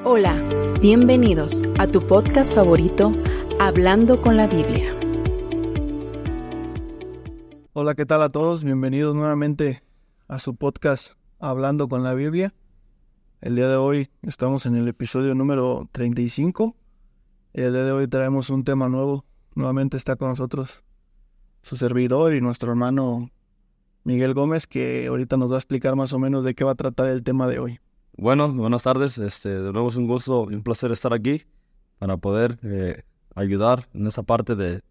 Hola, bienvenidos a tu podcast favorito, Hablando con la Biblia. Hola, ¿qué tal a todos? Bienvenidos nuevamente a su podcast Hablando con la Biblia. El día de hoy estamos en el episodio número 35. El día de hoy traemos un tema nuevo. Nuevamente está con nosotros su servidor y nuestro hermano Miguel Gómez, que ahorita nos va a explicar más o menos de qué va a tratar el tema de hoy. Bueno, buenas tardes. De nuevo es un gusto y un placer estar aquí para poder ayudar en esa parte de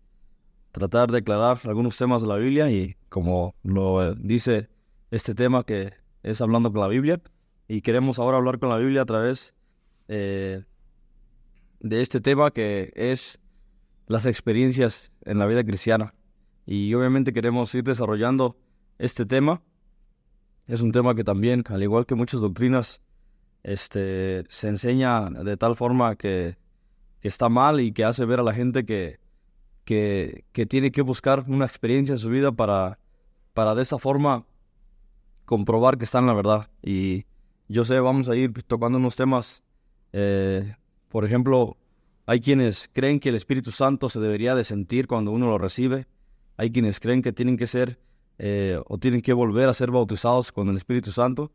tratar de aclarar algunos temas de la Biblia y como lo dice este tema que es Hablando con la Biblia, y queremos ahora hablar con la Biblia a través de este tema que es las experiencias en la vida cristiana, y obviamente queremos ir desarrollando este tema. Es un tema que también, al igual que muchas doctrinas, se enseña de tal forma que está mal y que hace ver a la gente que tiene que buscar una experiencia en su vida para de esa forma comprobar que está en la verdad. Y yo sé, vamos a ir tocando unos temas. Por ejemplo, hay quienes creen que el Espíritu Santo se debería de sentir cuando uno lo recibe. Hay quienes creen que tienen que ser o tienen que volver a ser bautizados con el Espíritu Santo.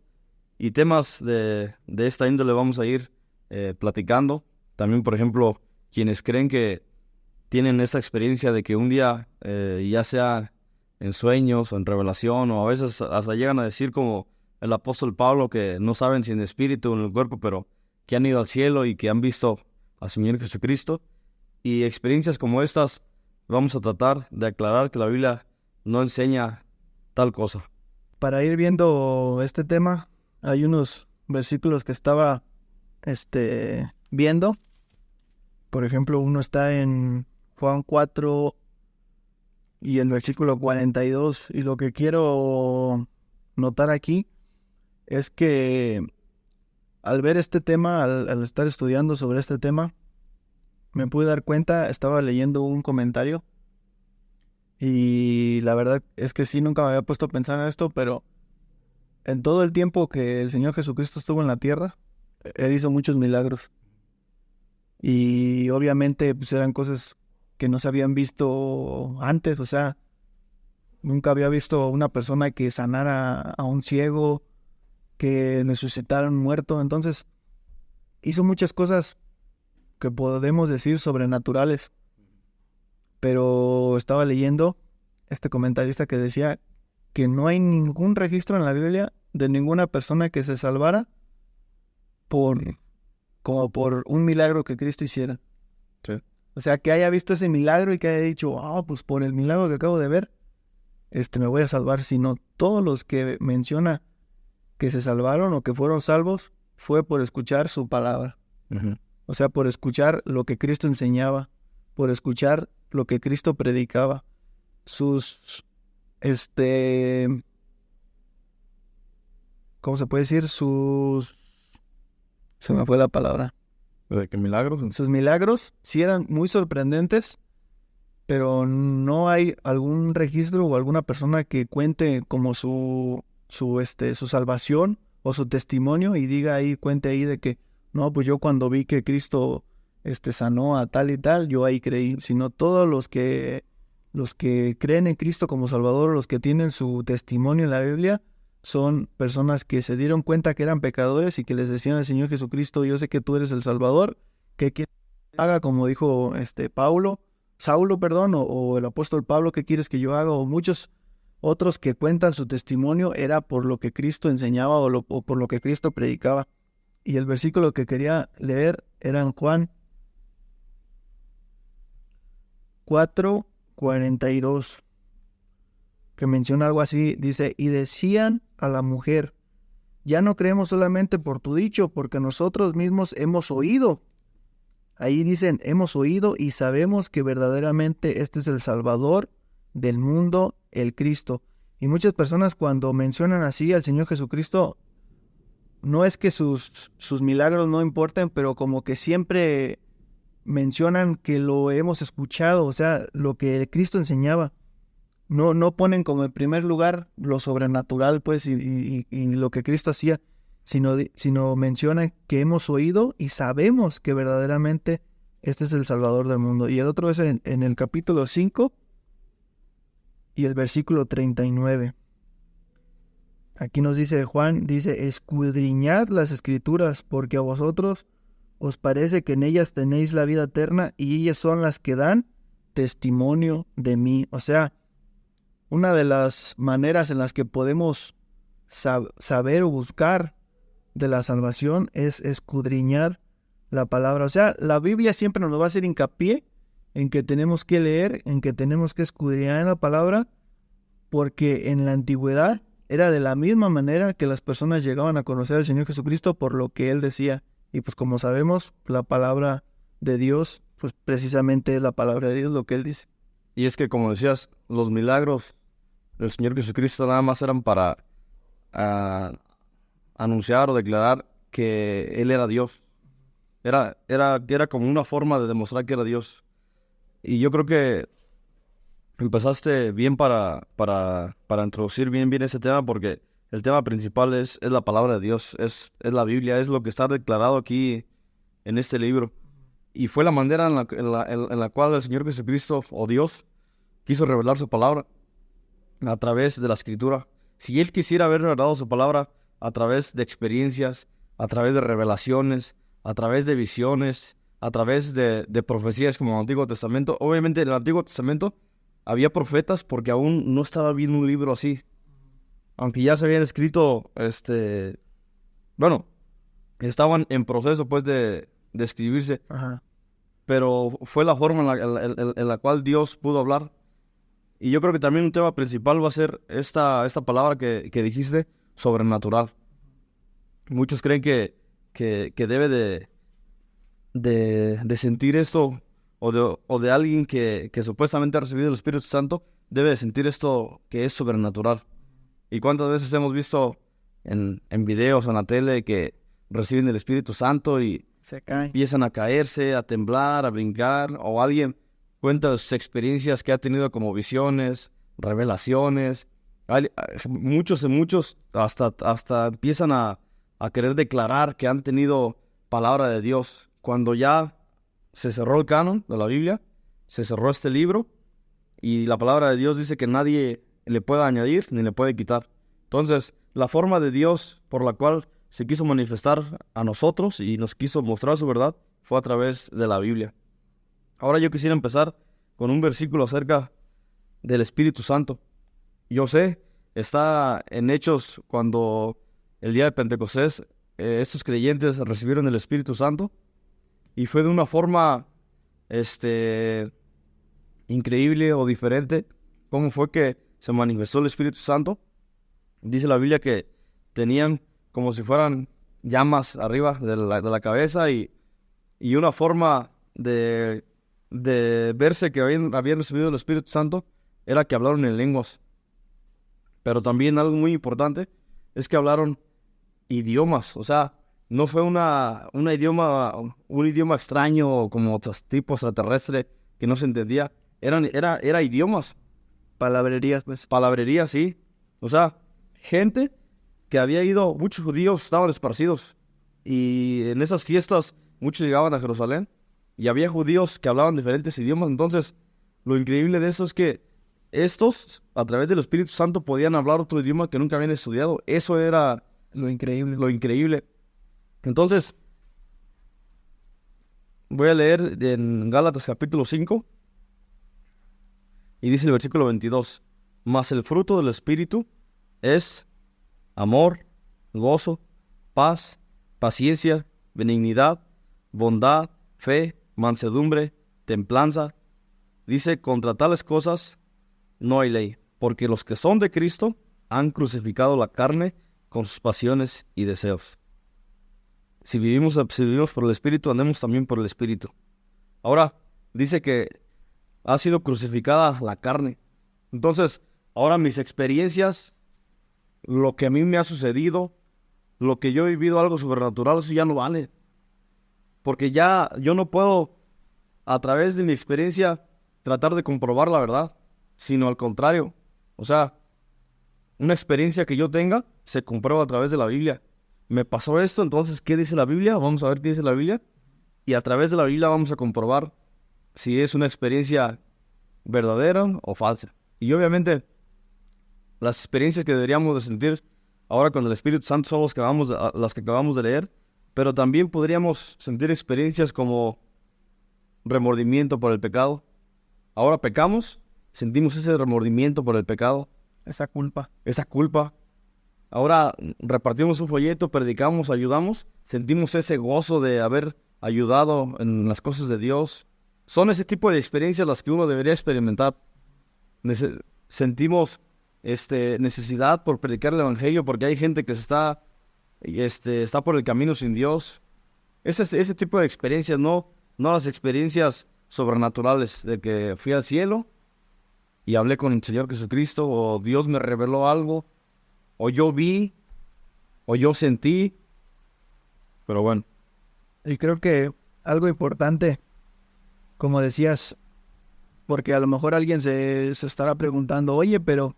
Y temas de esta índole vamos a ir platicando. También, por ejemplo, quienes creen que tienen esa experiencia de que un día, ya sea en sueños o en revelación, o a veces hasta llegan a decir como el apóstol Pablo, que no saben si en espíritu o en el cuerpo, pero que han ido al cielo y que han visto al Señor Jesucristo. Y experiencias como estas vamos a tratar de aclarar que la Biblia no enseña tal cosa. Para ir viendo este tema, hay unos versículos que estaba viendo. Por ejemplo, uno está en Juan 4 y el versículo 42. Y lo que quiero notar aquí es que al ver este tema, al estar estudiando sobre este tema, me pude dar cuenta, estaba leyendo un comentario y la verdad es que sí, nunca me había puesto a pensar en esto, pero en todo el tiempo que el Señor Jesucristo estuvo en la tierra, Él hizo muchos milagros. Y obviamente pues eran cosas que no se habían visto antes. O sea, nunca había visto a una persona que sanara a un ciego, que resucitara a un muerto. Entonces, hizo muchas cosas que podemos decir sobrenaturales. Pero estaba leyendo este comentarista que decía que no hay ningún registro en la Biblia de ninguna persona que se salvara por un milagro que Cristo hiciera. Sí. O sea, que haya visto ese milagro y que haya dicho, pues por el milagro que acabo de ver, me voy a salvar. Sino todos los que menciona que se salvaron o que fueron salvos fue por escuchar su palabra. Uh-huh. O sea, por escuchar lo que Cristo enseñaba, por escuchar lo que Cristo predicaba. ¿Cómo se puede decir? Se me fue la palabra. ¿De qué milagros? Sus milagros sí eran muy sorprendentes, pero no hay algún registro o alguna persona que cuente como su salvación o su testimonio y diga ahí, cuente ahí de que, no, pues yo cuando vi que Cristo sanó a tal y tal, yo ahí creí. Sino todos los que creen en Cristo como Salvador, los que tienen su testimonio en la Biblia, son personas que se dieron cuenta que eran pecadores y que les decían al Señor Jesucristo, yo sé que tú eres el Salvador, ¿qué quieres que haga? Como dijo Saulo, o el apóstol Pablo, ¿qué quieres que yo haga? O muchos otros que cuentan su testimonio era por lo que Cristo enseñaba o por lo que Cristo predicaba. Y el versículo que quería leer era en Juan 4:42. Que menciona algo así, dice, y decían a la mujer, ya no creemos solamente por tu dicho, porque nosotros mismos hemos oído. Ahí dicen, hemos oído y sabemos que verdaderamente este es el Salvador del mundo, el Cristo. Y muchas personas cuando mencionan así al Señor Jesucristo, no es que sus milagros no importen, pero como que siempre mencionan que lo hemos escuchado, o sea, lo que Cristo enseñaba. No ponen como en primer lugar lo sobrenatural, pues, y lo que Cristo hacía, sino menciona que hemos oído y sabemos que verdaderamente este es el Salvador del mundo. Y el otro es en el capítulo 5 y el versículo 39. Aquí nos dice Juan, dice, escudriñad las Escrituras, porque a vosotros os parece que en ellas tenéis la vida eterna, y ellas son las que dan testimonio de mí. O sea, una de las maneras en las que podemos saber o buscar de la salvación es escudriñar la palabra. O sea, la Biblia siempre nos va a hacer hincapié en que tenemos que leer, en que tenemos que escudriñar la palabra, porque en la antigüedad era de la misma manera que las personas llegaban a conocer al Señor Jesucristo por lo que Él decía. Y pues como sabemos, la palabra de Dios, pues precisamente es la palabra de Dios lo que Él dice. Y es que, como decías, los milagros del Señor Jesucristo nada más eran para anunciar o declarar que Él era Dios. Era como una forma de demostrar que era Dios. Y yo creo que empezaste bien para introducir bien ese tema, porque el tema principal es la palabra de Dios, es la Biblia, es lo que está declarado aquí en este libro. Y fue la manera en la cual el Señor Jesucristo, o Dios, quiso revelar su palabra a través de la Escritura. Si Él quisiera haber revelado su palabra a través de experiencias, a través de revelaciones, a través de visiones, a través de profecías como en el Antiguo Testamento, obviamente en el Antiguo Testamento había profetas porque aún no estaba bien un libro así. Aunque ya se habían escrito, estaban en proceso pues de escribirse. Ajá. Pero fue la forma en la cual Dios pudo hablar. Y yo creo que también un tema principal va a ser esta palabra que dijiste, sobrenatural. Muchos creen que debe de sentir esto, o de alguien que supuestamente ha recibido el Espíritu Santo, debe de sentir esto que es sobrenatural. ¿Y cuántas veces hemos visto en videos o en la tele que reciben el Espíritu Santo y se caen, empiezan a caerse, a temblar, a brincar, o alguien cuenta sus experiencias que ha tenido como visiones, revelaciones? Muchos hasta empiezan a querer declarar que han tenido palabra de Dios. Cuando ya se cerró el canon de la Biblia, se cerró este libro, y la palabra de Dios dice que nadie le puede añadir ni le puede quitar. Entonces, la forma de Dios por la cual se quiso manifestar a nosotros y nos quiso mostrar su verdad fue a través de la Biblia. Ahora yo quisiera empezar con un versículo acerca del Espíritu Santo. Yo sé, está en Hechos, cuando el día de Pentecostés, estos creyentes recibieron el Espíritu Santo, y fue de una forma increíble o diferente. ¿Cómo fue que se manifestó el Espíritu Santo? Dice la Biblia que tenían como si fueran llamas arriba de la cabeza, y una forma de verse que habían recibido el Espíritu Santo era que hablaron en lenguas. Pero también algo muy importante es que hablaron idiomas. O sea, no fue un idioma extraño como otros tipos extraterrestre que no se entendía. Era idiomas. palabrerías, pues. Palabrería, sí. O sea, gente que había ido, muchos judíos estaban esparcidos, y en esas fiestas muchos llegaban a Jerusalén, y había judíos que hablaban diferentes idiomas. Entonces, lo increíble de eso es que estos, a través del Espíritu Santo, podían hablar otro idioma que nunca habían estudiado. Eso era Lo increíble. lo increíble. Entonces, voy a leer en Gálatas capítulo 5, y dice el versículo 22, mas el fruto del Espíritu es amor, gozo, paz, paciencia, benignidad, bondad, fe, mansedumbre, templanza. Dice, contra tales cosas no hay ley, porque los que son de Cristo han crucificado la carne con sus pasiones y deseos. Si vivimos por el Espíritu, andemos también por el Espíritu. Ahora, dice que ha sido crucificada la carne. Entonces, ahora mis experiencias, lo que a mí me ha sucedido, lo que yo he vivido, algo sobrenatural, eso ya no vale. Porque ya yo no puedo, a través de mi experiencia, tratar de comprobar la verdad, sino al contrario. O sea, una experiencia que yo tenga se comprueba a través de la Biblia. me pasó esto, entonces, ¿qué dice la Biblia? Vamos a ver qué dice la Biblia. Y a través de la Biblia vamos a comprobar si es una experiencia verdadera o falsa. Y obviamente, las experiencias que deberíamos de sentir ahora con el Espíritu Santo son las que acabamos de leer, pero también podríamos sentir experiencias como remordimiento por el pecado. Ahora pecamos, sentimos ese remordimiento por el pecado, Esa culpa. esa culpa. Ahora repartimos un folleto, predicamos, ayudamos, sentimos ese gozo de haber ayudado en las cosas de Dios. Son ese tipo de experiencias las que uno debería experimentar. Sentimos necesidad por predicar el Evangelio porque hay gente que está por el camino sin Dios. Ese tipo de experiencias, no las experiencias sobrenaturales de que fui al cielo y hablé con el Señor Jesucristo, o Dios me reveló algo, o yo vi, o yo sentí. Pero bueno. Y creo que algo importante, como decías, porque a lo mejor alguien se estará preguntando, oye, pero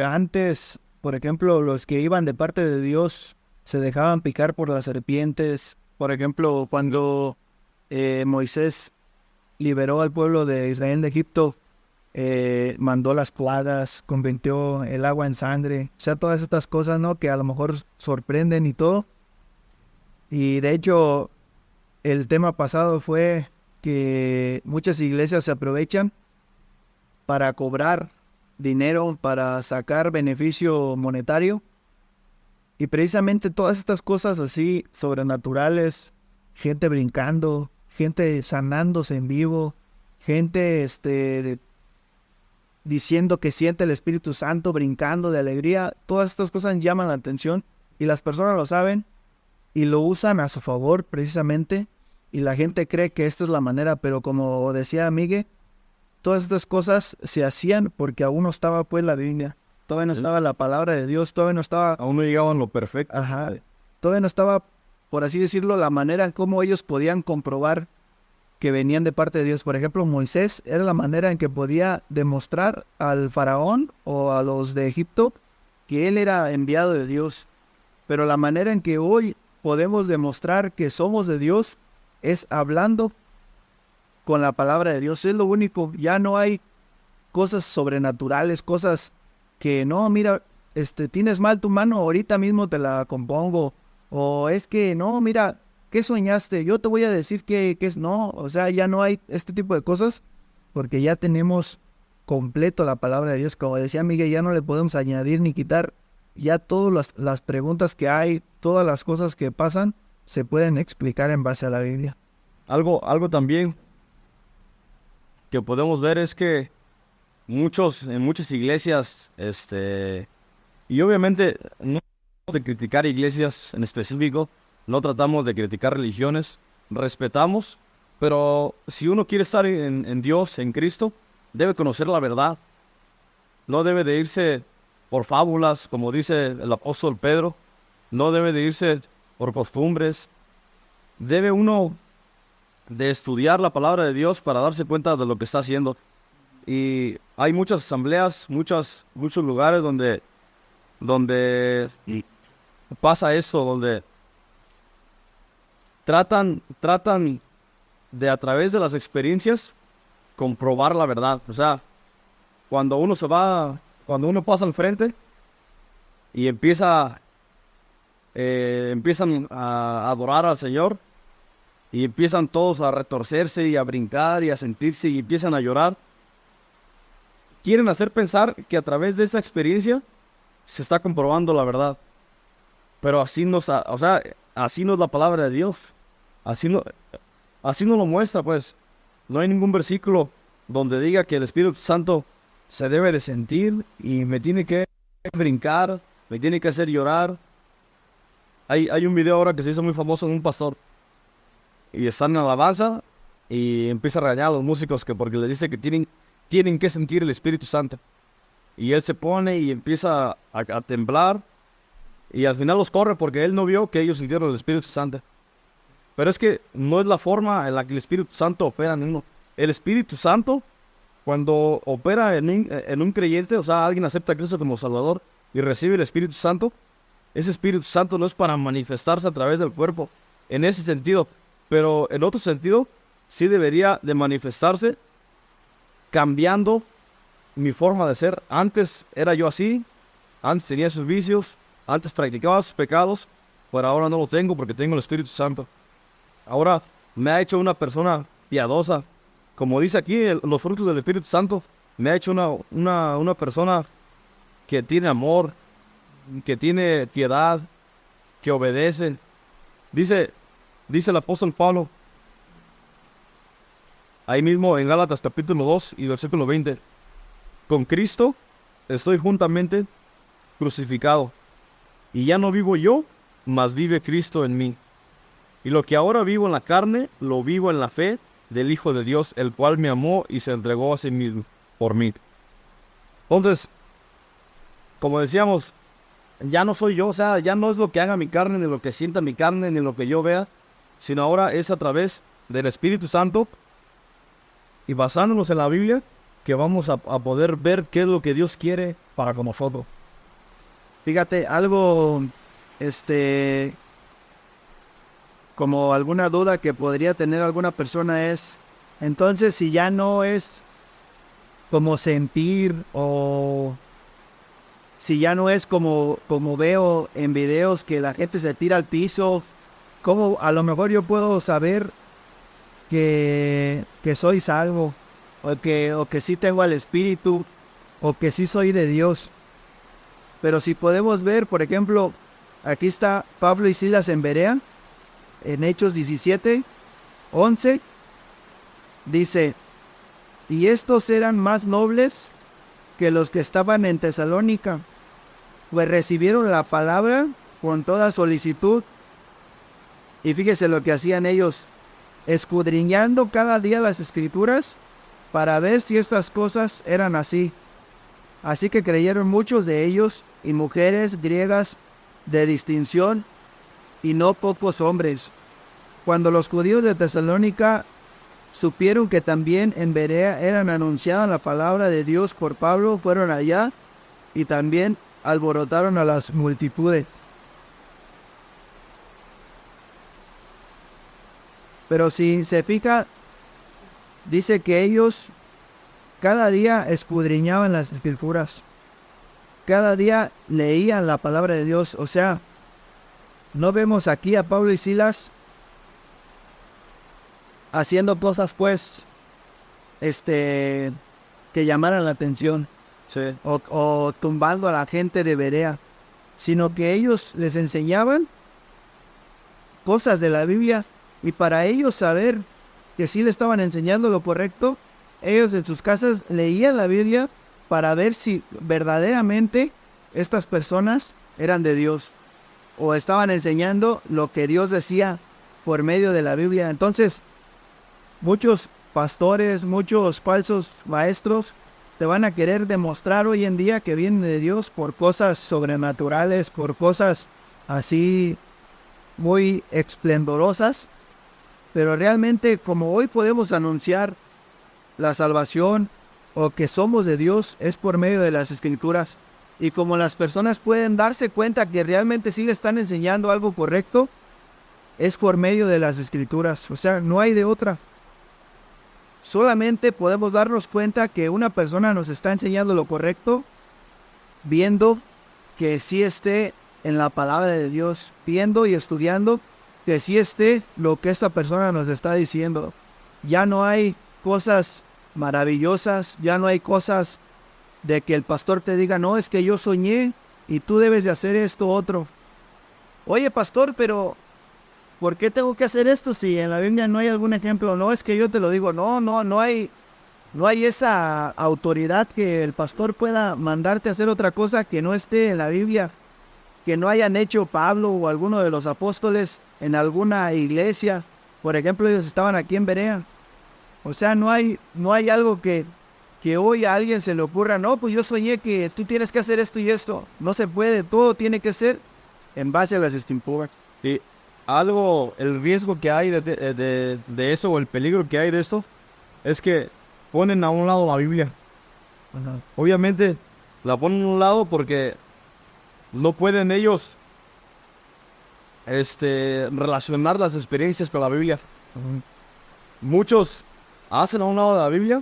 antes, por ejemplo, los que iban de parte de Dios se dejaban picar por las serpientes. Por ejemplo, cuando Moisés liberó al pueblo de Israel de Egipto, mandó las plagas, convirtió el agua en sangre. O sea, todas estas cosas, ¿no? Que a lo mejor sorprenden y todo. Y de hecho, el tema pasado fue que muchas iglesias se aprovechan para cobrar dinero, para sacar beneficio monetario. Y precisamente todas estas cosas así sobrenaturales, gente brincando, gente sanándose en vivo, gente diciendo que siente el Espíritu Santo, brincando de alegría, todas estas cosas llaman la atención y las personas lo saben y lo usan a su favor precisamente, y la gente cree que esta es la manera, pero como decía Miguel, todas estas cosas se hacían porque aún no estaba pues la Biblia, todavía no estaba la palabra de Dios, todavía no estaba... Aún no llegaban lo perfecto. Ajá, todavía no estaba, por así decirlo, la manera en cómo ellos podían comprobar que venían de parte de Dios. Por ejemplo, Moisés era la manera en que podía demostrar al faraón o a los de Egipto que él era enviado de Dios. Pero la manera en que hoy podemos demostrar que somos de Dios es hablando con la palabra de Dios. Es lo único. Ya no hay cosas sobrenaturales, cosas que no, mira, tienes mal tu mano, ahorita mismo te la compongo. O es que no, mira, ¿qué soñaste? Yo te voy a decir que es no. O sea, ya no hay este tipo de cosas porque ya tenemos completo la palabra de Dios. Como decía Miguel, ya no le podemos añadir ni quitar. Ya todas las preguntas que hay, todas las cosas que pasan, se pueden explicar en base a la Biblia. Algo también que podemos ver es que en muchas iglesias, y obviamente no de criticar iglesias en específico, no tratamos de criticar religiones, respetamos, pero si uno quiere estar en Dios, en Cristo, debe conocer la verdad. No debe de irse por fábulas, como dice el apóstol Pedro, no debe de irse por costumbres. Debe uno de estudiar la palabra de Dios para darse cuenta de lo que está haciendo. Y hay muchas asambleas, muchos lugares donde pasa eso, donde tratan de, a través de las experiencias, comprobar la verdad. O sea, cuando uno pasa al frente y empiezan a adorar al Señor, y empiezan todos a retorcerse y a brincar y a sentirse y empiezan a llorar, quieren hacer pensar que a través de esa experiencia se está comprobando la verdad. Pero así no es la palabra de Dios. Así no lo muestra, pues. No hay ningún versículo donde diga que el Espíritu Santo se debe de sentir y me tiene que brincar, me tiene que hacer llorar. Hay un video ahora que se hizo muy famoso de un pastor. Y están en alabanza y empieza a regañar a los músicos porque les dice que tienen que sentir el Espíritu Santo. Y él se pone y empieza a temblar. Y al final los corre porque él no vio que ellos sintieron el Espíritu Santo. Pero es que no es la forma en la que el Espíritu Santo opera en uno. El Espíritu Santo, cuando opera en un creyente, o sea, alguien acepta a Cristo como Salvador y recibe el Espíritu Santo, ese Espíritu Santo no es para manifestarse a través del cuerpo, en ese sentido. Pero en otro sentido, sí debería de manifestarse cambiando mi forma de ser. Antes era yo así, antes tenía sus vicios, antes practicaba sus pecados, pero ahora no lo tengo porque tengo el Espíritu Santo. Ahora me ha hecho una persona piadosa. Como dice aquí, los frutos del Espíritu Santo, me ha hecho una persona que tiene amor, que tiene piedad, que obedece. Dice el apóstol Pablo, ahí mismo en Gálatas capítulo 2 y versículo 20, con Cristo estoy juntamente crucificado, y ya no vivo yo, mas vive Cristo en mí. Y lo que ahora vivo en la carne, lo vivo en la fe del Hijo de Dios, el cual me amó y se entregó a sí mismo por mí. Entonces, como decíamos, ya no soy yo, o sea, ya no es lo que haga mi carne, ni lo que sienta mi carne, ni lo que yo vea, sino ahora es a través del Espíritu Santo y basándonos en la Biblia que vamos a poder ver qué es lo que Dios quiere para con nosotros. Fíjate, algo, como alguna duda que podría tener alguna persona es, entonces si ya no es como sentir o si ya no es como veo en videos que la gente se tira al piso, ¿cómo a lo mejor yo puedo saber que soy salvo o que sí tengo al Espíritu o que sí soy de Dios? Pero si podemos ver, por ejemplo, aquí está Pablo y Silas en Berea, en Hechos 17:11, dice, y estos eran más nobles que los que estaban en Tesalónica, pues recibieron la palabra con toda solicitud. Y fíjese lo que hacían ellos, escudriñando cada día las Escrituras para ver si estas cosas eran así. Así que creyeron muchos de ellos, y mujeres griegas de distinción, y no pocos hombres. Cuando los judíos de Tesalónica supieron que también en Berea eran anunciada la palabra de Dios por Pablo, fueron allá y también alborotaron a las multitudes. Pero si se fija, dice que ellos cada día escudriñaban las Escrituras. Cada día leían la palabra de Dios. O sea, no vemos aquí a Pablo y Silas haciendo cosas, pues, que llamaran la atención. Sí. O tumbando a la gente de Berea. Sino que ellos les enseñaban cosas de la Biblia. Y para ellos saber que sí le estaban enseñando lo correcto, ellos en sus casas leían la Biblia para ver si verdaderamente estas personas eran de Dios o estaban enseñando lo que Dios decía por medio de la Biblia. Entonces, muchos pastores, muchos falsos maestros te van a querer demostrar hoy en día que vienen de Dios por cosas sobrenaturales, por cosas así muy esplendorosas, pero realmente como hoy podemos anunciar la salvación o que somos de Dios es por medio de las Escrituras. Y como las personas pueden darse cuenta que realmente sí le están enseñando algo correcto, es por medio de las Escrituras. O sea, no hay de otra. Solamente podemos darnos cuenta que una persona nos está enseñando lo correcto viendo que sí esté en la palabra de Dios, viendo y estudiando que sí esté lo que esta persona nos está diciendo. Ya no hay cosas maravillosas, ya no hay cosas de que el pastor te diga, no, es que yo soñé y tú debes de hacer esto otro. Oye, pastor, pero ¿por qué tengo que hacer esto si en la Biblia no hay algún ejemplo? No, es que yo te lo digo, no hay esa autoridad que el pastor pueda mandarte a hacer otra cosa que no esté en la Biblia, que no hayan hecho Pablo o alguno de los apóstoles en alguna iglesia. Por ejemplo, ellos estaban aquí en Berea. O sea, no hay algo que hoy a alguien se le ocurra, no, pues yo soñé que tú tienes que hacer esto y esto. No se puede, todo tiene que ser en base a las Escrituras. Y el riesgo que hay de eso, o el peligro que hay de esto, es que ponen a un lado la Biblia. Ajá. Obviamente la ponen a un lado porque no pueden ellos relacionar las experiencias con la Biblia. Ujú. Muchos hacen a un lado de la Biblia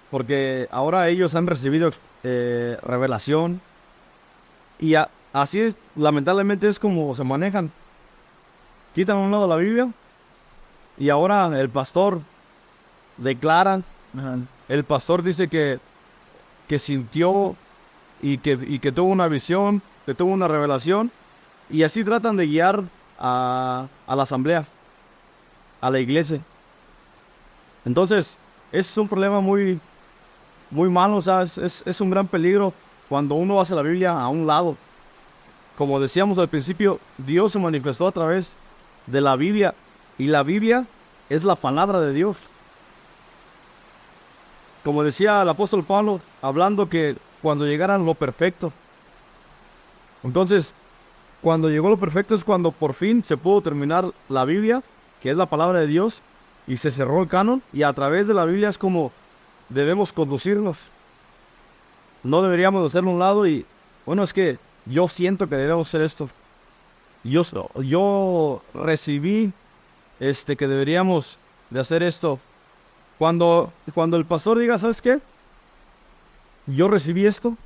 porque ahora ellos han recibido revelación y así es, lamentablemente es como se manejan. Quitan a un lado la Biblia y ahora el pastor declara, Ajá. el pastor dice que sintió y que tuvo una visión, que tuvo una revelación, y así tratan de guiar a la asamblea, a la iglesia. Entonces, es un problema muy, muy malo, o sea, es un gran peligro cuando uno hace la Biblia a un lado. Como decíamos al principio, Dios se manifestó a través de la Biblia, y la Biblia es la palabra de Dios. Como decía el apóstol Pablo, hablando que cuando llegaran lo perfecto. Entonces, cuando llegó lo perfecto es cuando por fin se pudo terminar la Biblia, que es la palabra de Dios, y se cerró el canon, y a través de la Biblia es como debemos conducirnos. No deberíamos hacerlo a un lado y, bueno, es que yo siento que debemos hacer esto. Yo recibí que deberíamos de hacer esto. Cuando el pastor diga, ¿sabes qué? Yo recibí esto,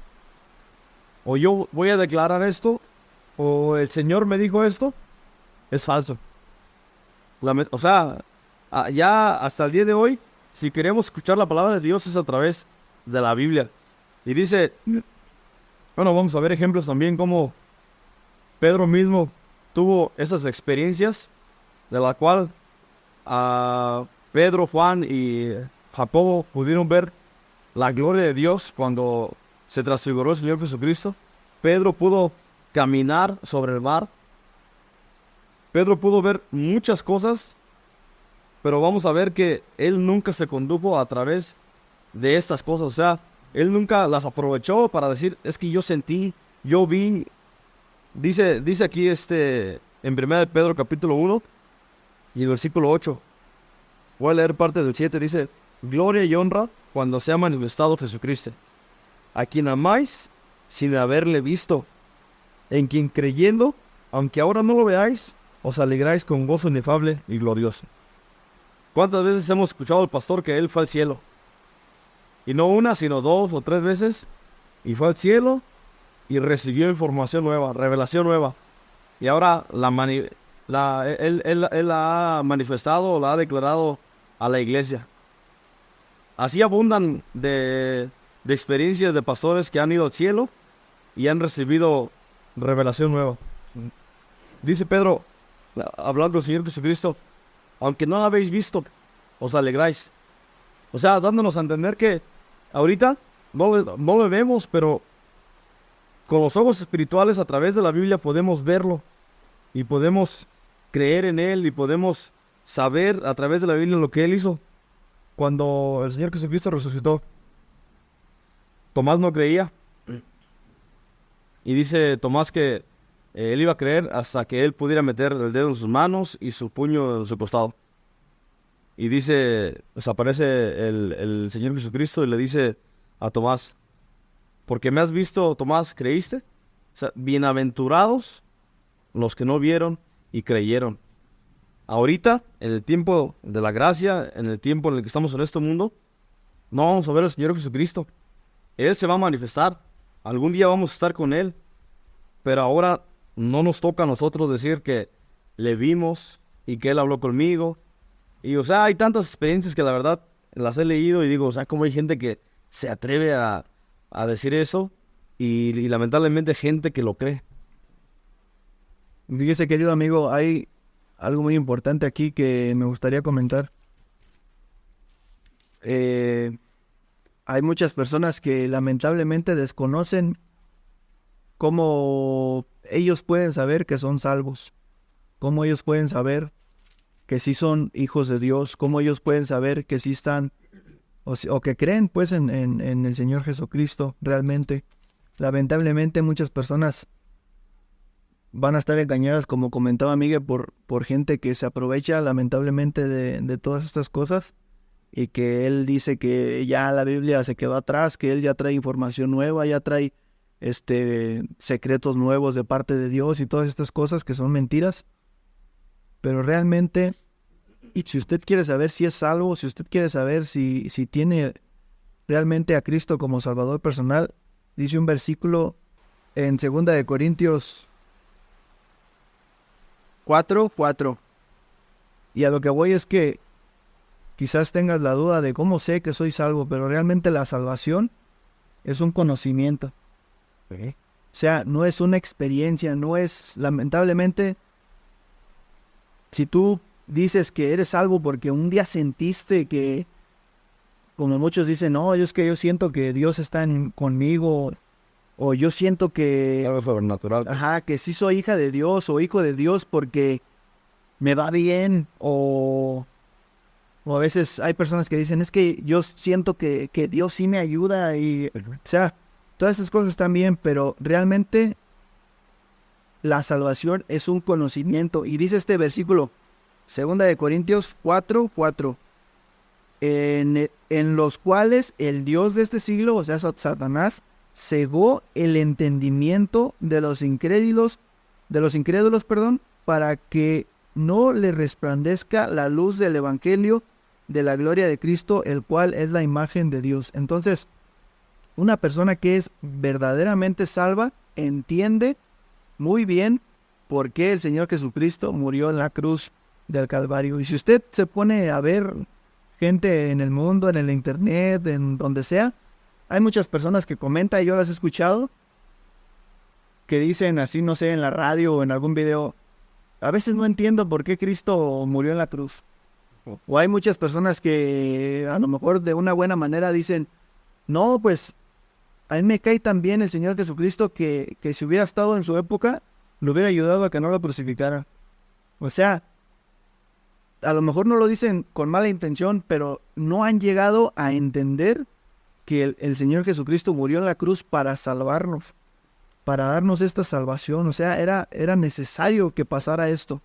o yo voy a declarar esto, o el Señor me dijo esto, es falso. O sea, ya hasta el día de hoy, si queremos escuchar la palabra de Dios es a través de la Biblia. Y dice, bueno, vamos a ver ejemplos también como Pedro mismo tuvo esas experiencias, de la cual Pedro, Juan y Jacobo pudieron ver la gloria de Dios cuando se transfiguró el Señor Jesucristo. Pedro pudo caminar sobre el mar. Pedro pudo ver muchas cosas, pero vamos a ver que él nunca se condujo a través de estas cosas. O sea, él nunca las aprovechó para decir, es que yo sentí, yo vi. Dice aquí en 1 de Pedro capítulo 1 y el versículo 8. Voy a leer parte del 7. Dice, gloria y honra cuando sea manifestado Jesucristo, a quien amáis sin haberle visto, en quien creyendo, aunque ahora no lo veáis, os alegráis con gozo inefable y glorioso. ¿Cuántas veces hemos escuchado al pastor que él fue al cielo? Y no una, sino 2 o 3 veces. Y fue al cielo y recibió información nueva, revelación nueva. Y ahora él la ha manifestado, la ha declarado a la iglesia. Así abundan de experiencias de pastores que han ido al cielo y han recibido revelación nueva. Dice Pedro, hablando del Señor Jesucristo, aunque no la habéis visto, os alegráis. O sea, dándonos a entender que ahorita no lo vemos, pero con los ojos espirituales a través de la Biblia podemos verlo y podemos creer en Él y podemos saber a través de la Biblia lo que Él hizo. Cuando el Señor Jesucristo resucitó, Tomás no creía. Y dice Tomás que él iba a creer hasta que él pudiera meter el dedo en sus manos y su puño en su costado. Y dice, pues aparece el Señor Jesucristo y le dice a Tomás, porque me has visto, Tomás, ¿creíste? O sea, bienaventurados los que no vieron y creyeron. Ahorita, en el tiempo de la gracia, en el tiempo en el que estamos en este mundo, no vamos a ver al Señor Jesucristo. Él se va a manifestar. Algún día vamos a estar con Él. Pero ahora no nos toca a nosotros decir que le vimos y que Él habló conmigo. Y, o sea, hay tantas experiencias que la verdad las he leído y digo, o sea, cómo hay gente que se atreve a decir eso y lamentablemente gente que lo cree. Fíjese, querido amigo, hay algo muy importante aquí que me gustaría comentar. Hay muchas personas que lamentablemente desconocen cómo ellos pueden saber que son salvos, cómo ellos pueden saber que sí son hijos de Dios, cómo ellos pueden saber que sí están o que creen pues en el Señor Jesucristo realmente. Lamentablemente muchas personas van a estar engañadas, como comentaba Miguel, por gente que se aprovecha lamentablemente de todas estas cosas y que él dice que ya la Biblia se quedó atrás, que él ya trae información nueva, ya trae secretos nuevos de parte de Dios y todas estas cosas que son mentiras. Pero realmente, si usted quiere saber si es salvo, si usted quiere saber si tiene realmente a Cristo como Salvador personal, dice un versículo en 2 Corintios 4:4. Y a lo que voy es que quizás tengas la duda de cómo sé que soy salvo, pero realmente la salvación es un conocimiento. O sea, no es una experiencia, no es, lamentablemente, si tú dices que eres salvo porque un día sentiste que, como muchos dicen, no, es que yo siento que Dios está conmigo, o yo siento que, Algo sobrenatural. que sí soy hija de Dios o hijo de Dios porque me va bien, o a veces hay personas que dicen, es que yo siento que Dios sí me ayuda, y, o sea, todas esas cosas están bien, pero realmente la salvación es un conocimiento. Y dice este versículo, 2 Corintios 4:4, en los cuales el Dios de este siglo, o sea, Satanás, cegó el entendimiento de los incrédulos, para que no le resplandezca la luz del evangelio de la gloria de Cristo, el cual es la imagen de Dios. Entonces, una persona que es verdaderamente salva entiende muy bien por qué el Señor Jesucristo murió en la cruz del Calvario. Y si usted se pone a ver gente en el mundo, en el internet, en donde sea, hay muchas personas que comentan, y yo las he escuchado, que dicen así, no sé, en la radio o en algún video, a veces no entiendo por qué Cristo murió en la cruz. O hay muchas personas que a lo mejor de una buena manera dicen, no, pues a mí me cae tan bien el Señor Jesucristo que si hubiera estado en su época, le hubiera ayudado a que no lo crucificara. O sea, a lo mejor no lo dicen con mala intención, pero no han llegado a entender que el Señor Jesucristo murió en la cruz para salvarnos, para darnos esta salvación. O sea, era necesario que pasara esto.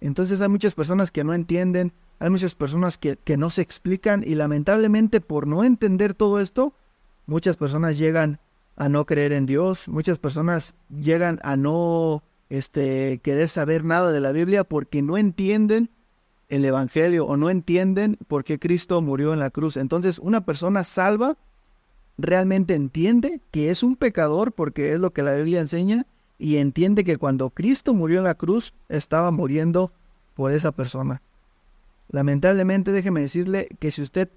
Entonces hay muchas personas que no entienden, hay muchas personas que no se explican, y lamentablemente por no entender todo esto, muchas personas llegan a no creer en Dios, muchas personas llegan a no querer saber nada de la Biblia porque no entienden el Evangelio o no entienden por qué Cristo murió en la cruz. Entonces, una persona salva realmente entiende que es un pecador, porque es lo que la Biblia enseña, y entiende que cuando Cristo murió en la cruz, estaba muriendo por esa persona. Lamentablemente, déjeme decirle que si usted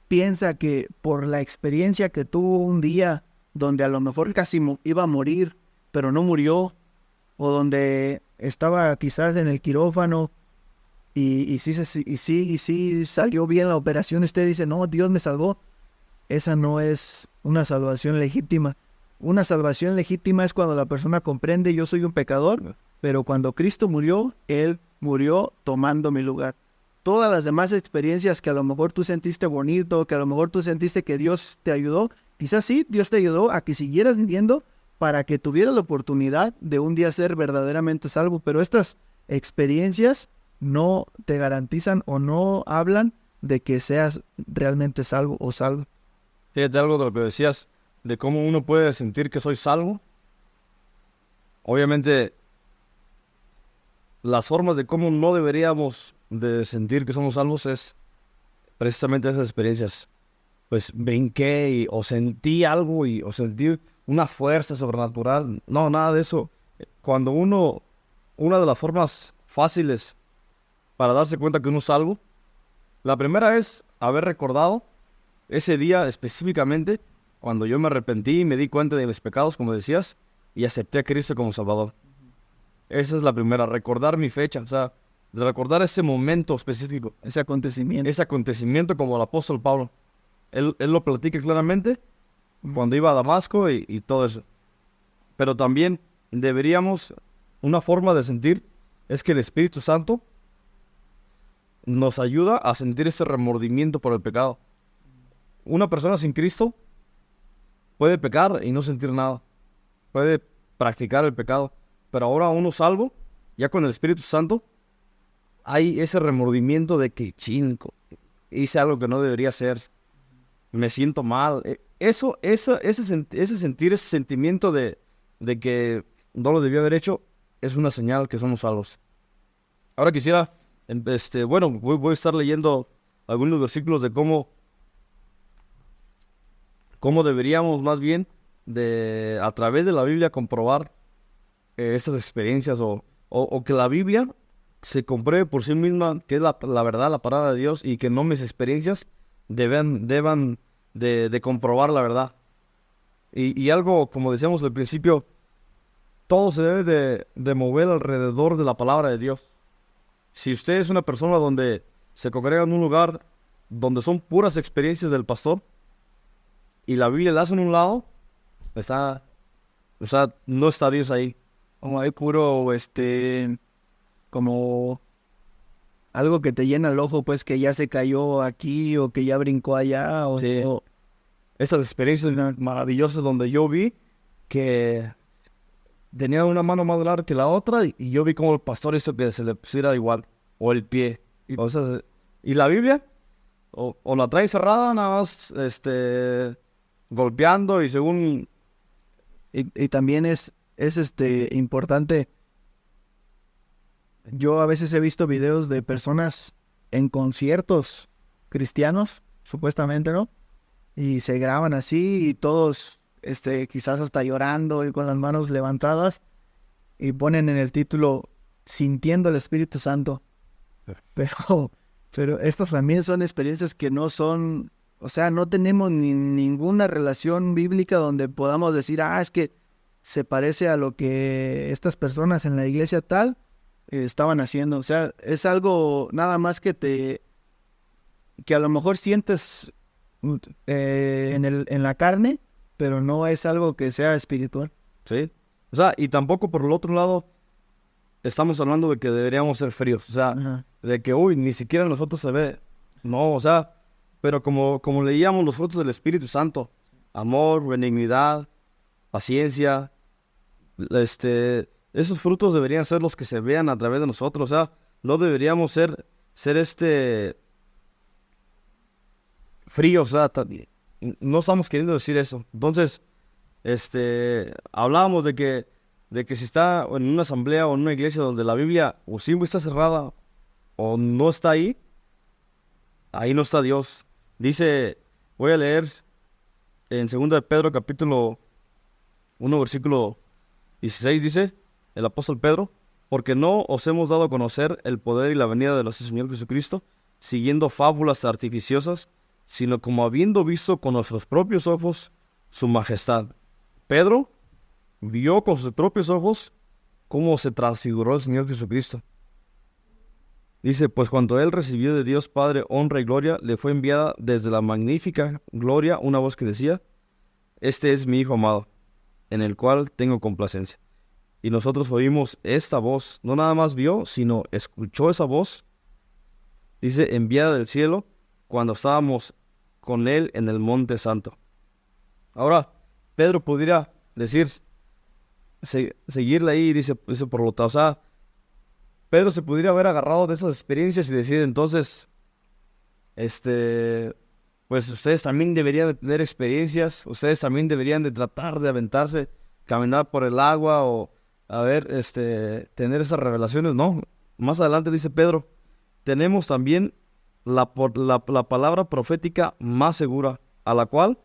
piensa que por la experiencia que tuvo un día donde a lo mejor casi iba a morir, pero no murió, o donde estaba quizás en el quirófano y sí salió bien la operación, usted dice, no, Dios me salvó, esa no es una salvación legítima. Una salvación legítima es cuando la persona comprende, yo soy un pecador, pero cuando Cristo murió, Él murió tomando mi lugar. Todas las demás experiencias que a lo mejor tú sentiste bonito, que a lo mejor tú sentiste que Dios te ayudó, quizás sí, Dios te ayudó a que siguieras viviendo para que tuvieras la oportunidad de un día ser verdaderamente salvo, pero estas experiencias no te garantizan o no hablan de que seas realmente salvo o salvo. Fíjate algo de lo que decías, de cómo uno puede sentir que soy salvo. Obviamente, las formas de cómo no deberíamos de sentir que somos salvos es precisamente esas experiencias. Pues brinqué o sentí algo o sentí una fuerza sobrenatural. No, nada de eso. Cuando una de las formas fáciles para darse cuenta que uno es salvo, la primera es haber recordado ese día específicamente cuando yo me arrepentí y me di cuenta de mis pecados, como decías, y acepté a Cristo como Salvador. Esa es la primera, recordar mi fecha, o sea, recordar ese momento específico. Ese acontecimiento. Ese acontecimiento como el apóstol Pablo. Él lo platica claramente cuando iba a Damasco y todo eso. Pero también una forma de sentir es que el Espíritu Santo nos ayuda a sentir ese remordimiento por el pecado. Una persona sin Cristo puede pecar y no sentir nada. Puede practicar el pecado. Pero ahora uno salvo, ya con el Espíritu Santo, hay ese remordimiento de que, hice algo que no debería hacer. Me siento mal. Ese sentimiento de que no lo debía haber hecho, es una señal que somos salvos. Ahora quisiera, voy a estar leyendo algunos versículos de cómo deberíamos más bien a través de la Biblia comprobar estas experiencias o que la Biblia se compruebe por sí misma que es la verdad, la palabra de Dios, y que no mis experiencias deban de comprobar la verdad. Y algo, como decíamos al principio, todo se debe de mover alrededor de la palabra de Dios. Si usted es una persona donde se congrega en un lugar donde son puras experiencias del pastor y la Biblia la hace en un lado, no está Dios ahí. Como hay puro, como algo que te llena el ojo, pues que ya se cayó aquí o que ya brincó allá. Sí. Estas experiencias maravillosas donde yo vi que tenía una mano más larga que la otra y yo vi como el pastor hizo que se le pusiera igual, o el pie. Y la Biblia, o la trae cerrada, nada más golpeando y según... Y también es importante. Yo a veces he visto videos de personas en conciertos cristianos, supuestamente, ¿no? Y se graban así y todos, quizás hasta llorando y con las manos levantadas, y ponen en el título sintiendo el Espíritu Santo. Pero estas también son experiencias que no son, o sea, no tenemos ninguna relación bíblica donde podamos decir, es que se parece a lo que estas personas en la iglesia tal estaban haciendo. O sea, es algo nada más que a lo mejor sientes en la carne, pero no es algo que sea espiritual. Sí. O sea, y tampoco por el otro lado estamos hablando de que deberíamos ser fríos. O sea, Ajá. de que, ni siquiera nosotros se ve. No, o sea, pero como leíamos los frutos del Espíritu Santo, amor, benignidad, paciencia, esos frutos deberían ser los que se vean a través de nosotros. O sea, no deberíamos ser fríos. O sea, no estamos queriendo decir eso. Entonces, hablábamos de que si está en una asamblea o en una iglesia donde la Biblia o sí está cerrada o no está ahí no está Dios. Dice, voy a leer en 2 de Pedro capítulo 1 versículo 16, dice el apóstol Pedro, porque no os hemos dado a conocer el poder y la venida de nuestro Señor Jesucristo, siguiendo fábulas artificiosas, sino como habiendo visto con nuestros propios ojos su majestad. Pedro vio con sus propios ojos cómo se transfiguró el Señor Jesucristo. Dice, pues cuando él recibió de Dios Padre honra y gloria, le fue enviada desde la magnífica gloria una voz que decía, este es mi Hijo amado, en el cual tengo complacencia. Y nosotros oímos esta voz, no nada más vio, sino escuchó esa voz, dice, enviada del cielo, cuando estábamos con él en el monte santo. Ahora, Pedro podría decir, seguirle ahí, dice por lo tanto, o sea, Pedro se pudiera haber agarrado de esas experiencias y decir entonces, pues ustedes también deberían de tener experiencias, ustedes también deberían de tratar de aventarse, caminar por el agua o, tener esas revelaciones. No, más adelante dice Pedro, tenemos también la palabra profética más segura, a la cual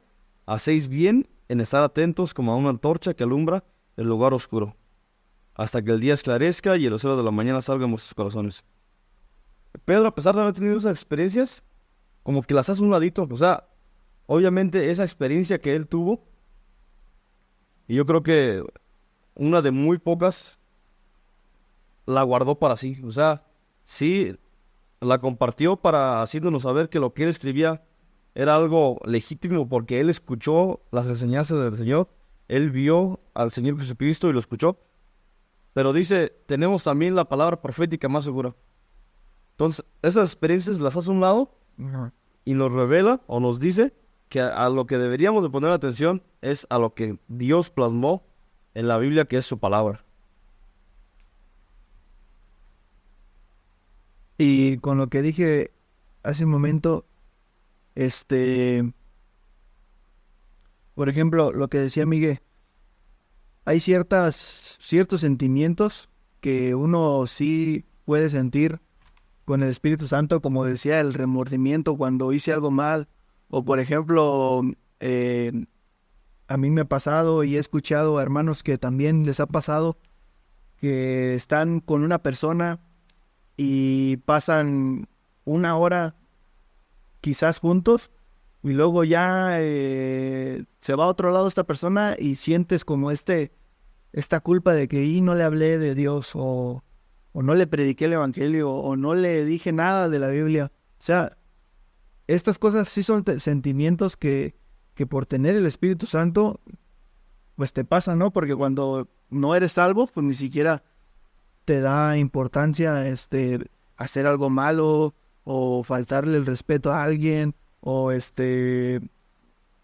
hacéis bien en estar atentos como a una antorcha que alumbra el lugar oscuro, hasta que el día esclarezca y el lucero de la mañana salga en vuestros corazones. Pedro, a pesar de haber tenido esas experiencias, como que las hace a un ladito. O sea, obviamente esa experiencia que él tuvo, y yo creo que una de muy pocas, la guardó para sí. O sea, sí, la compartió para haciéndonos saber que lo que él escribía era algo legítimo porque él escuchó las enseñanzas del Señor, él vio al Señor Jesucristo y lo escuchó. Pero dice, tenemos también la palabra profética más segura. Entonces, esas experiencias las hace a un lado y nos revela o nos dice que a lo que deberíamos de poner atención es a lo que Dios plasmó en la Biblia, que es su palabra. Y con lo que dije hace un momento, por ejemplo, lo que decía Miguel, hay ciertos sentimientos que uno sí puede sentir con el Espíritu Santo, como decía, el remordimiento cuando hice algo mal, o por ejemplo, a mí me ha pasado y he escuchado a hermanos que también les ha pasado que están con una persona y pasan una hora quizás juntos y luego ya se va a otro lado esta persona y sientes como esta culpa de que no le hablé de Dios o no le prediqué el evangelio o no le dije nada de la Biblia. O sea, estas cosas sí son sentimientos que por tener el Espíritu Santo pues te pasan, ¿no? Porque cuando no eres salvo, pues ni siquiera te da importancia hacer algo malo o faltarle el respeto a alguien o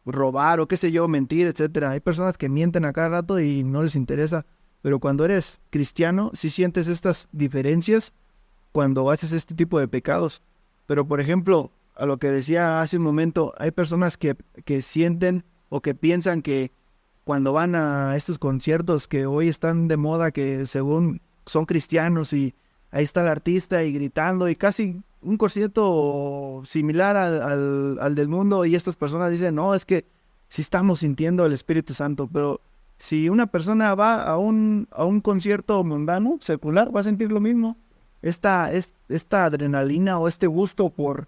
robar o qué sé yo, mentir, etcétera. Hay personas que mienten a cada rato y no les interesa, pero cuando eres cristiano sí sientes estas diferencias cuando haces este tipo de pecados. Pero por ejemplo, a lo que decía hace un momento, hay personas que sienten o que piensan que cuando van a estos conciertos que hoy están de moda, que según son cristianos y ahí está el artista y gritando y casi un concierto similar al del mundo, y estas personas dicen, no, es que sí estamos sintiendo el Espíritu Santo, pero si una persona va a un concierto mundano, secular, va a sentir lo mismo. Esta adrenalina o este gusto por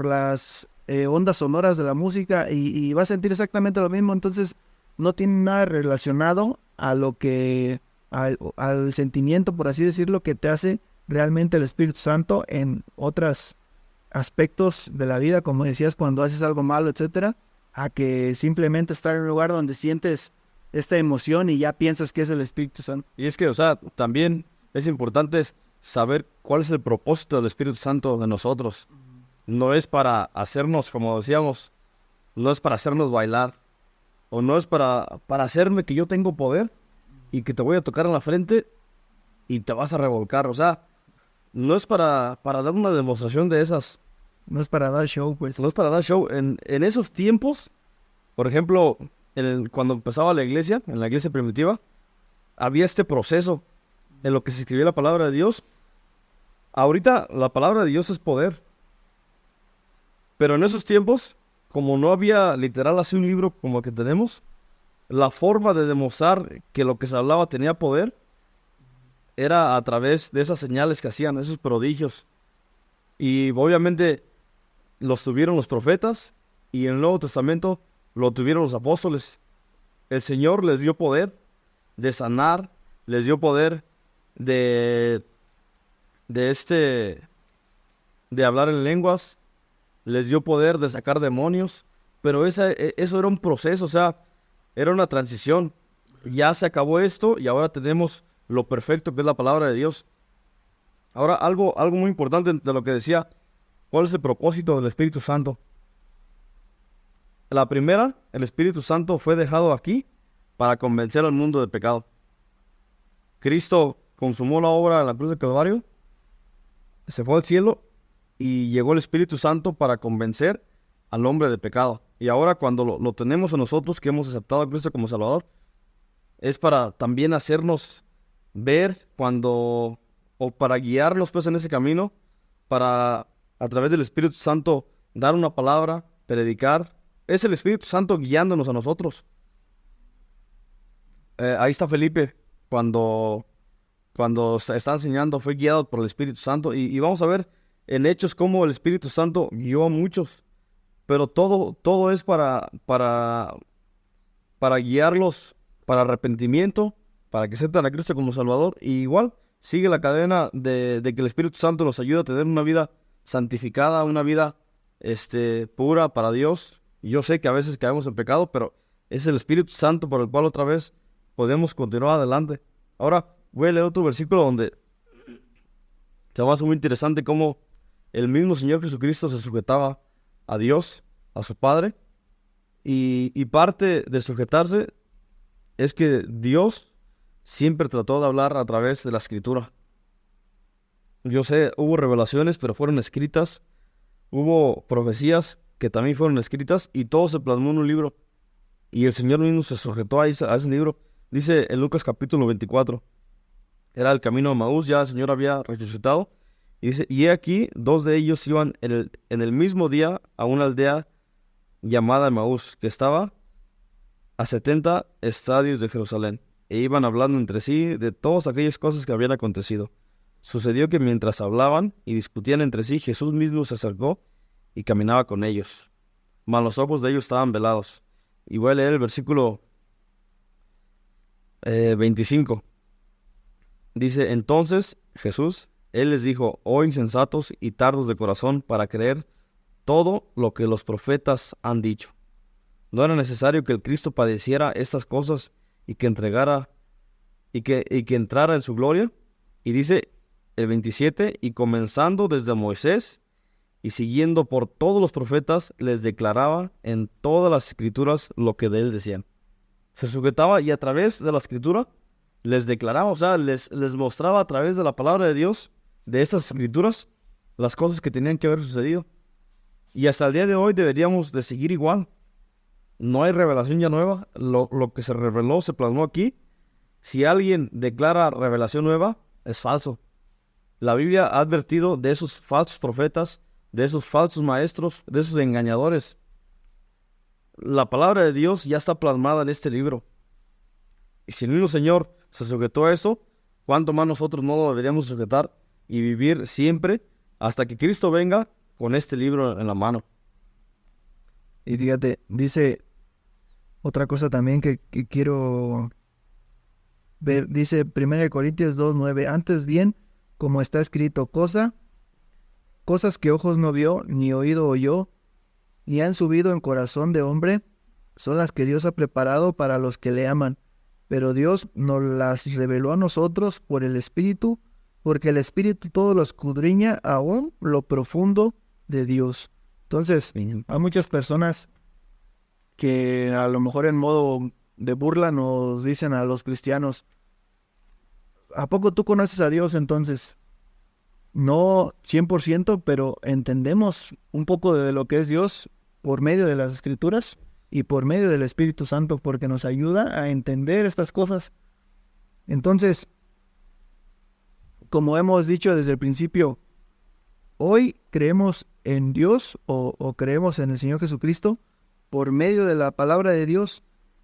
las ondas sonoras de la música y va a sentir exactamente lo mismo. Entonces no tiene nada relacionado a lo que al sentimiento, por así decirlo, que te hace realmente el Espíritu Santo en otros aspectos de la vida, como decías, cuando haces algo malo, etcétera, a que simplemente estar en un lugar donde sientes esta emoción y ya piensas que es el Espíritu Santo. Y es que, o sea, también es importante saber cuál es el propósito del Espíritu Santo de nosotros. No es para hacernos, como decíamos, no es para hacernos bailar, o no es para hacerme que yo tengo poder y que te voy a tocar en la frente y te vas a revolcar. O sea, no es para dar una demostración de esas. No es para dar show, pues. No es para dar show. En esos tiempos, por ejemplo, cuando empezaba la iglesia, en la iglesia primitiva, había este proceso en lo que se escribía la palabra de Dios. Ahorita la palabra de Dios es poder. Pero en esos tiempos, como no había literal así un libro como el que tenemos, la forma de demostrar que lo que se hablaba tenía poder era a través de esas señales que hacían, esos prodigios. Y obviamente los tuvieron los profetas y en el Nuevo Testamento lo tuvieron los apóstoles. El Señor les dio poder de sanar, les dio poder de hablar en lenguas, les dio poder de sacar demonios, pero eso era un proceso, o sea, era una transición. Ya se acabó esto y ahora tenemos lo perfecto que es la palabra de Dios. Ahora, algo muy importante de lo que decía, ¿cuál es el propósito del Espíritu Santo? La primera, el Espíritu Santo fue dejado aquí para convencer al mundo del pecado. Cristo consumó la obra en la cruz del Calvario, se fue al cielo y llegó el Espíritu Santo para convencer al hombre de pecado. Y ahora cuando lo tenemos en nosotros, que hemos aceptado a Cristo como Salvador, es para también hacernos ver o para guiarnos pues en ese camino, para a través del Espíritu Santo dar una palabra, predicar. Es el Espíritu Santo guiándonos a nosotros. Ahí está Felipe, cuando está enseñando, fue guiado por el Espíritu Santo. Y vamos a ver en Hechos cómo el Espíritu Santo guió a muchos. Pero todo es para guiarlos para arrepentimiento, para que acepten a Cristo como Salvador. Y igual sigue la cadena de que el Espíritu Santo nos ayuda a tener una vida santificada, una vida pura para Dios. Y yo sé que a veces caemos en pecado, pero es el Espíritu Santo por el cual otra vez podemos continuar adelante. Ahora voy a leer otro versículo donde se me hace muy interesante cómo el mismo Señor Jesucristo se sujetaba a Dios, a su Padre, y parte de sujetarse es que Dios siempre trató de hablar a través de la Escritura. Yo sé, hubo revelaciones, pero fueron escritas, hubo profecías que también fueron escritas, y todo se plasmó en un libro, y el Señor mismo se sujetó a ese libro. Dice en Lucas capítulo 24, Era el camino de Maús, ya el Señor había resucitado. Y dice, y he aquí, 2 de ellos iban en el mismo día a una aldea llamada Maús, que estaba a 70 estadios de Jerusalén, e iban hablando entre sí de todas aquellas cosas que habían acontecido. Sucedió que mientras hablaban y discutían entre sí, Jesús mismo se acercó y caminaba con ellos, mas los ojos de ellos estaban velados. Y voy a leer el versículo 25. Dice, entonces Jesús, él les dijo, oh insensatos y tardos de corazón para creer todo lo que los profetas han dicho. ¿No era necesario que el Cristo padeciera estas cosas y que entregara y que entrara en su gloria? Y dice el 27, y comenzando desde Moisés y siguiendo por todos los profetas, les declaraba en todas las escrituras lo que de él decían. Se sujetaba y a través de la escritura les declaraba, o sea, les mostraba a través de la palabra de Dios, de estas escrituras, las cosas que tenían que haber sucedido. Y hasta el día de hoy deberíamos de seguir igual. No hay revelación ya nueva. Lo que se reveló, se plasmó aquí. Si alguien declara revelación nueva, es falso. La Biblia ha advertido de esos falsos profetas, de esos falsos maestros, de esos engañadores. La palabra de Dios ya está plasmada en este libro. Y si el mismo Señor se sujetó a eso, ¿cuánto más nosotros no lo deberíamos sujetar y vivir siempre hasta que Cristo venga con este libro en la mano? Y fíjate, dice otra cosa también que quiero ver. Dice 1 Corintios 2:9, antes bien, como está escrito, cosas que ojos no vio, ni oído oyó, ni han subido en corazón de hombre, son las que Dios ha preparado para los que le aman. Pero Dios nos las reveló a nosotros por el Espíritu, porque el Espíritu todo lo escudriña aún lo profundo de Dios. Entonces, hay muchas personas que a lo mejor en modo de burla nos dicen a los cristianos, ¿a poco tú conoces a Dios entonces? No 100%, pero entendemos un poco de lo que es Dios por medio de las Escrituras y por medio del Espíritu Santo, porque nos ayuda a entender estas cosas. Entonces, como hemos dicho desde el principio, hoy creemos en Dios o creemos en el Señor Jesucristo por medio de la palabra de Dios,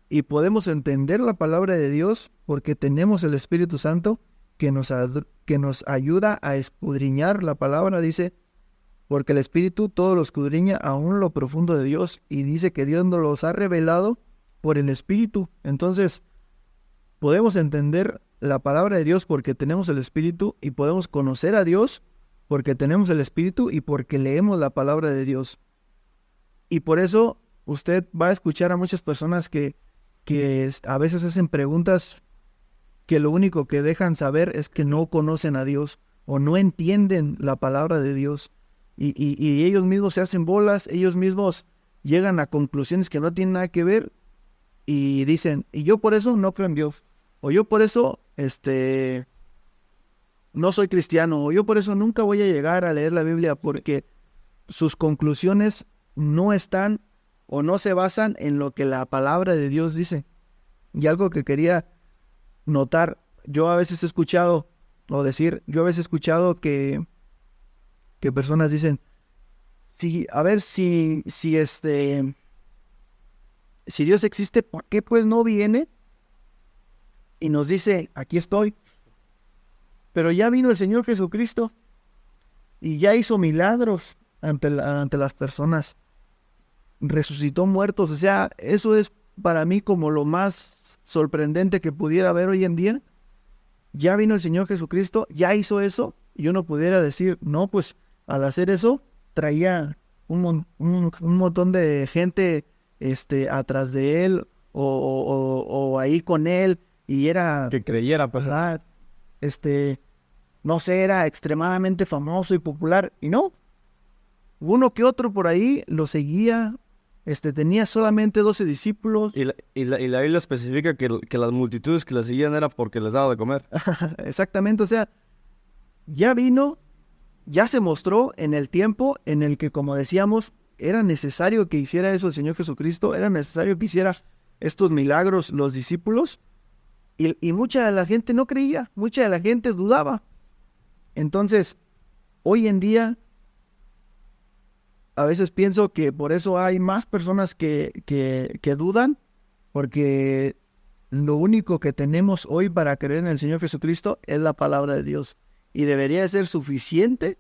y podemos entender la palabra de Dios porque tenemos el Espíritu Santo que nos ayuda a escudriñar la palabra. Dice, porque el Espíritu todo lo escudriña aún lo profundo de Dios, y dice que Dios nos los ha revelado por el Espíritu. Entonces, podemos entender la palabra de Dios porque tenemos el Espíritu, y podemos conocer a Dios porque tenemos el Espíritu y porque leemos la palabra de Dios. Y por eso usted va a escuchar a muchas personas que a veces hacen preguntas que lo único que dejan saber es que no conocen a Dios o no entienden la palabra de Dios. Y ellos mismos se hacen bolas, ellos mismos llegan a conclusiones que no tienen nada que ver y dicen, y yo por eso no creo en Dios, o yo por eso no soy cristiano, o yo por eso nunca voy a llegar a leer la Biblia, porque sus conclusiones no están o no se basan en lo que la palabra de Dios dice. Y algo que quería notar, yo a veces he escuchado que personas dicen, sí, a ver, si Dios existe, ¿por qué pues no viene y nos dice, aquí estoy? Pero ya vino el Señor Jesucristo y ya hizo milagros ante las personas, resucitó muertos. O sea, eso es para mí como lo más sorprendente que pudiera haber hoy en día. Ya vino el Señor Jesucristo, ya hizo eso, y uno pudiera decir, no, pues al hacer eso traía un montón de gente atrás de él o ahí con él, y era Que creyera, pues. No sé, era extremadamente famoso y popular, y no, uno que otro por ahí lo seguía. Tenía solamente 12 discípulos. Y la Biblia especifica que las multitudes que la seguían era porque les daba de comer. Exactamente, o sea, ya vino, ya se mostró en el tiempo en el que, como decíamos, era necesario que hiciera eso el Señor Jesucristo, era necesario que hiciera estos milagros los discípulos, Y mucha de la gente no creía, mucha de la gente dudaba. Entonces, hoy en día, a veces pienso que por eso hay más personas que dudan, porque lo único que tenemos hoy para creer en el Señor Jesucristo es la palabra de Dios. Y debería ser suficiente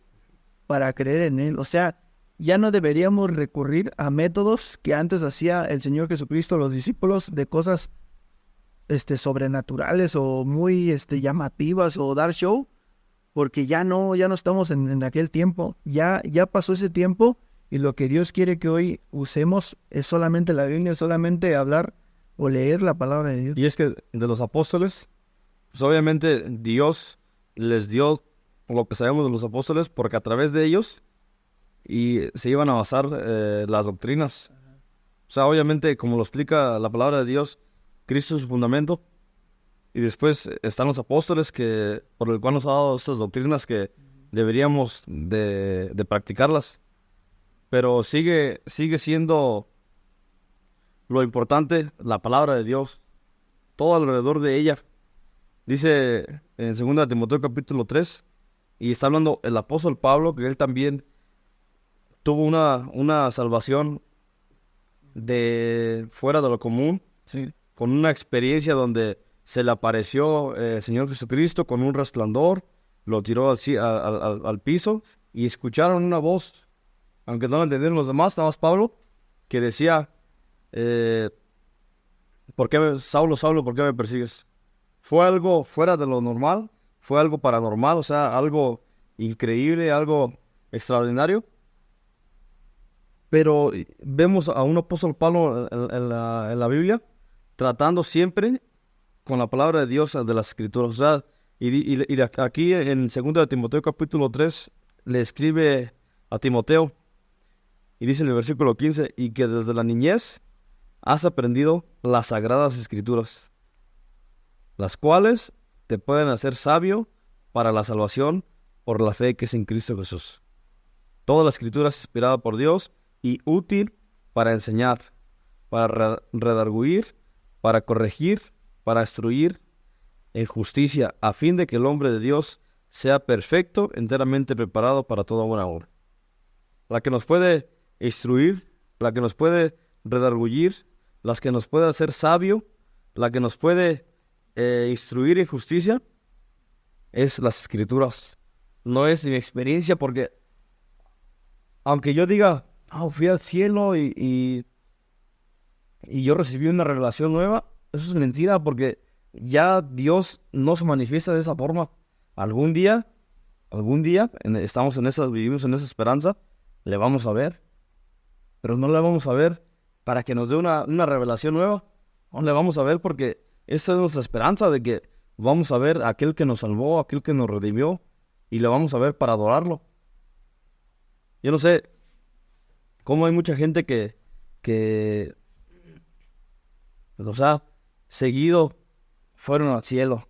para creer en Él. O sea, ya no deberíamos recurrir a métodos que antes hacía el Señor Jesucristo, los discípulos, de cosas sobrenaturales o muy llamativas o dar show, porque ya no estamos en aquel tiempo. Ya pasó ese tiempo, y lo que Dios quiere que hoy usemos es solamente la Biblia, solamente hablar o leer la palabra de Dios. Y es que de los apóstoles, pues obviamente Dios les dio lo que sabemos de los apóstoles, porque a través de ellos se iban a basar las doctrinas. O sea, obviamente, como lo explica la palabra de Dios, Cristo es su fundamento, y después están los apóstoles por el cual nos ha dado estas doctrinas que deberíamos de practicarlas. Pero sigue siendo lo importante la palabra de Dios, todo alrededor de ella. Dice en 2 Timoteo capítulo 3, y está hablando el apóstol Pablo, que él también tuvo una salvación de fuera de lo común, Sí. con una experiencia donde se le apareció el Señor Jesucristo con un resplandor, lo tiró al piso, y escucharon una voz, aunque no lo entendieron los demás, nada más Pablo, que decía, Saulo, Saulo, ¿por qué me persigues? Fue algo fuera de lo normal, fue algo paranormal, o sea, algo increíble, algo extraordinario. Pero vemos a un apóstol Pablo en la Biblia tratando siempre con la palabra de Dios, de las Escrituras. O sea, y aquí en 2 Timoteo capítulo 3 le escribe a Timoteo, y dice en el versículo 15, y que desde la niñez has aprendido las sagradas Escrituras, las cuales te pueden hacer sabio para la salvación por la fe que es en Cristo Jesús. Toda la Escritura es inspirada por Dios y útil para enseñar, para redarguir, para corregir, para instruir en justicia, a fin de que el hombre de Dios sea perfecto, enteramente preparado para toda buena obra. La que nos puede instruir, la que nos puede redarguir, la que nos puede hacer sabio, la que nos puede instruir en justicia, es las Escrituras. No es mi experiencia, porque aunque yo diga, fui al cielo y yo recibí una revelación nueva, eso es mentira, porque ya Dios no se manifiesta de esa forma. Algún día, vivimos en esa esperanza, le vamos a ver, pero no le vamos a ver para que nos dé una revelación nueva. No le vamos a ver porque esa es nuestra esperanza, de que vamos a ver a aquel que nos salvó, a aquel que nos redimió, y le vamos a ver para adorarlo. Yo no sé cómo hay mucha gente que o sea, seguido fueron al cielo.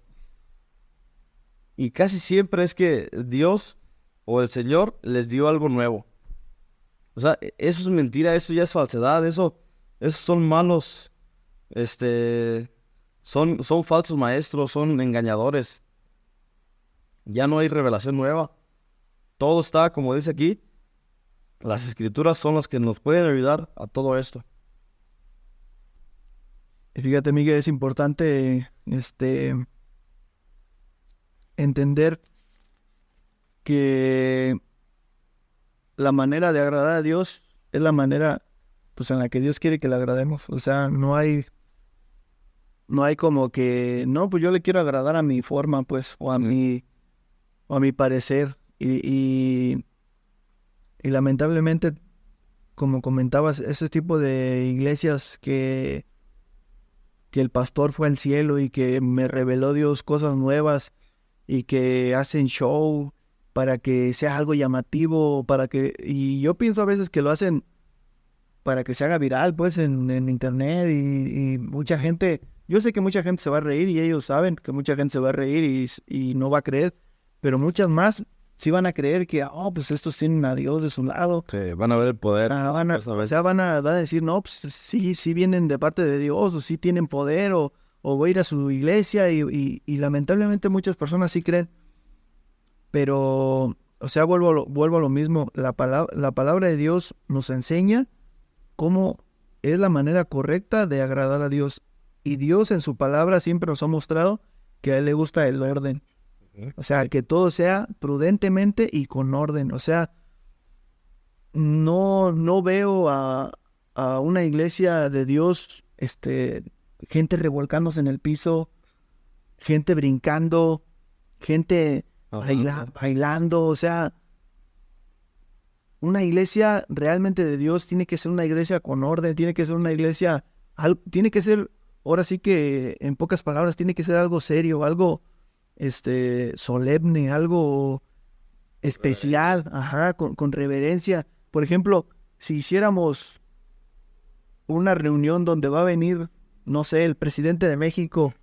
Y casi siempre es que Dios o el Señor les dio algo nuevo. O sea, eso es mentira, eso ya es falsedad, esos son malos, son falsos maestros, son engañadores. Ya no hay revelación nueva. Todo está, como dice aquí, las Escrituras son las que nos pueden ayudar a todo esto. Y fíjate, Miguel, es importante entender que la manera de agradar a Dios es la manera, pues, en la que Dios quiere que le agrademos. O sea, no hay como que, no, pues yo le quiero agradar a mi forma, pues, o a mi parecer. Y lamentablemente, como comentabas, ese tipo de iglesias que el pastor fue al cielo y que me reveló Dios cosas nuevas y que hacen show para que sea algo llamativo, y yo pienso a veces que lo hacen para que se haga viral, pues, en internet, y mucha gente, yo sé que mucha gente se va a reír, y ellos saben que mucha gente se va a reír y no va a creer, pero muchas más sí van a creer que, pues estos tienen a Dios de su lado. Sí, van a ver el poder. Van a decir, no, pues sí vienen de parte de Dios, o sí tienen poder, o o voy a ir a su iglesia y lamentablemente muchas personas sí creen. Pero, o sea, vuelvo a lo mismo. La palabra de Dios nos enseña cómo es la manera correcta de agradar a Dios. Y Dios en su palabra siempre nos ha mostrado que a Él le gusta el orden. O sea, que todo sea prudentemente y con orden. O sea, no veo a una iglesia de Dios, gente revolcándose en el piso, gente brincando, gente bailando. O sea, una iglesia realmente de Dios tiene que ser una iglesia con orden, tiene que ser una iglesia, tiene que ser, ahora sí que en pocas palabras, tiene que ser algo serio, algo solemne, algo especial, con reverencia. Por ejemplo, si hiciéramos una reunión donde va a venir, no sé, el presidente de México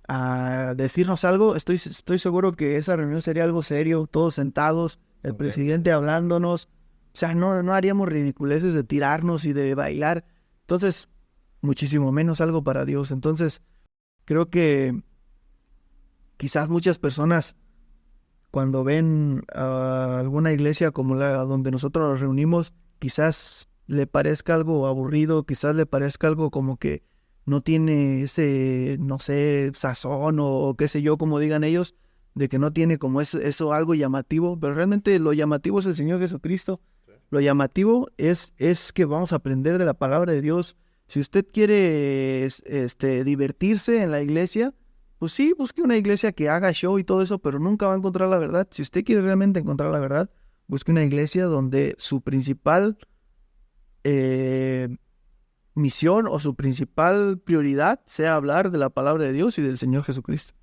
a decirnos algo, estoy seguro que esa reunión sería algo serio, todos sentados, el presidente hablándonos. O sea, no haríamos ridiculeces de tirarnos y de bailar. Entonces, muchísimo menos algo para Dios. Entonces, creo que quizás muchas personas, cuando ven a alguna iglesia como la donde nosotros nos reunimos, quizás le parezca algo aburrido, quizás le parezca algo como que no tiene ese, no sé, sazón o qué sé yo, como digan ellos, de que no tiene como eso algo llamativo, pero realmente lo llamativo es el Señor Jesucristo. Sí. Lo llamativo es que vamos a aprender de la palabra de Dios. Si usted quiere divertirse en la iglesia, pues sí, busque una iglesia que haga show y todo eso, pero nunca va a encontrar la verdad. Si usted quiere realmente encontrar la verdad, busque una iglesia donde su principal misión o su principal prioridad sea hablar de la palabra de Dios y del Señor Jesucristo.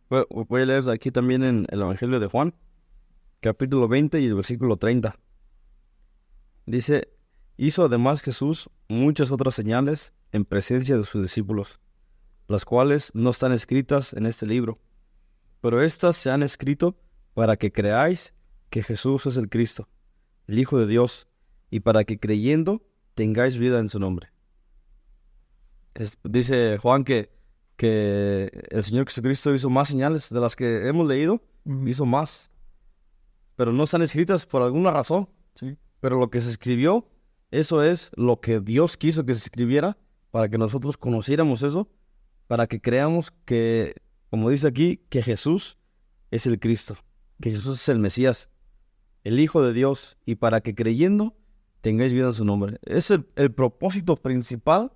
Voy a leer aquí también en el Evangelio de Juan, capítulo 20 y el versículo 30. Dice, hizo además Jesús muchas otras señales en presencia de sus discípulos, las cuales no están escritas en este libro, pero éstas se han escrito para que creáis que Jesús es el Cristo, el Hijo de Dios, y para que creyendo tengáis vida en su nombre. Dice Juan que el Señor Jesucristo hizo más señales de las que hemos leído, hizo más, pero no están escritas por alguna razón. Sí. Pero lo que se escribió, eso es lo que Dios quiso que se escribiera, para que nosotros conociéramos eso, para que creamos que, como dice aquí, que Jesús es el Cristo, que Jesús es el Mesías, el Hijo de Dios, y para que creyendo tengáis vida en su nombre. Es el propósito principal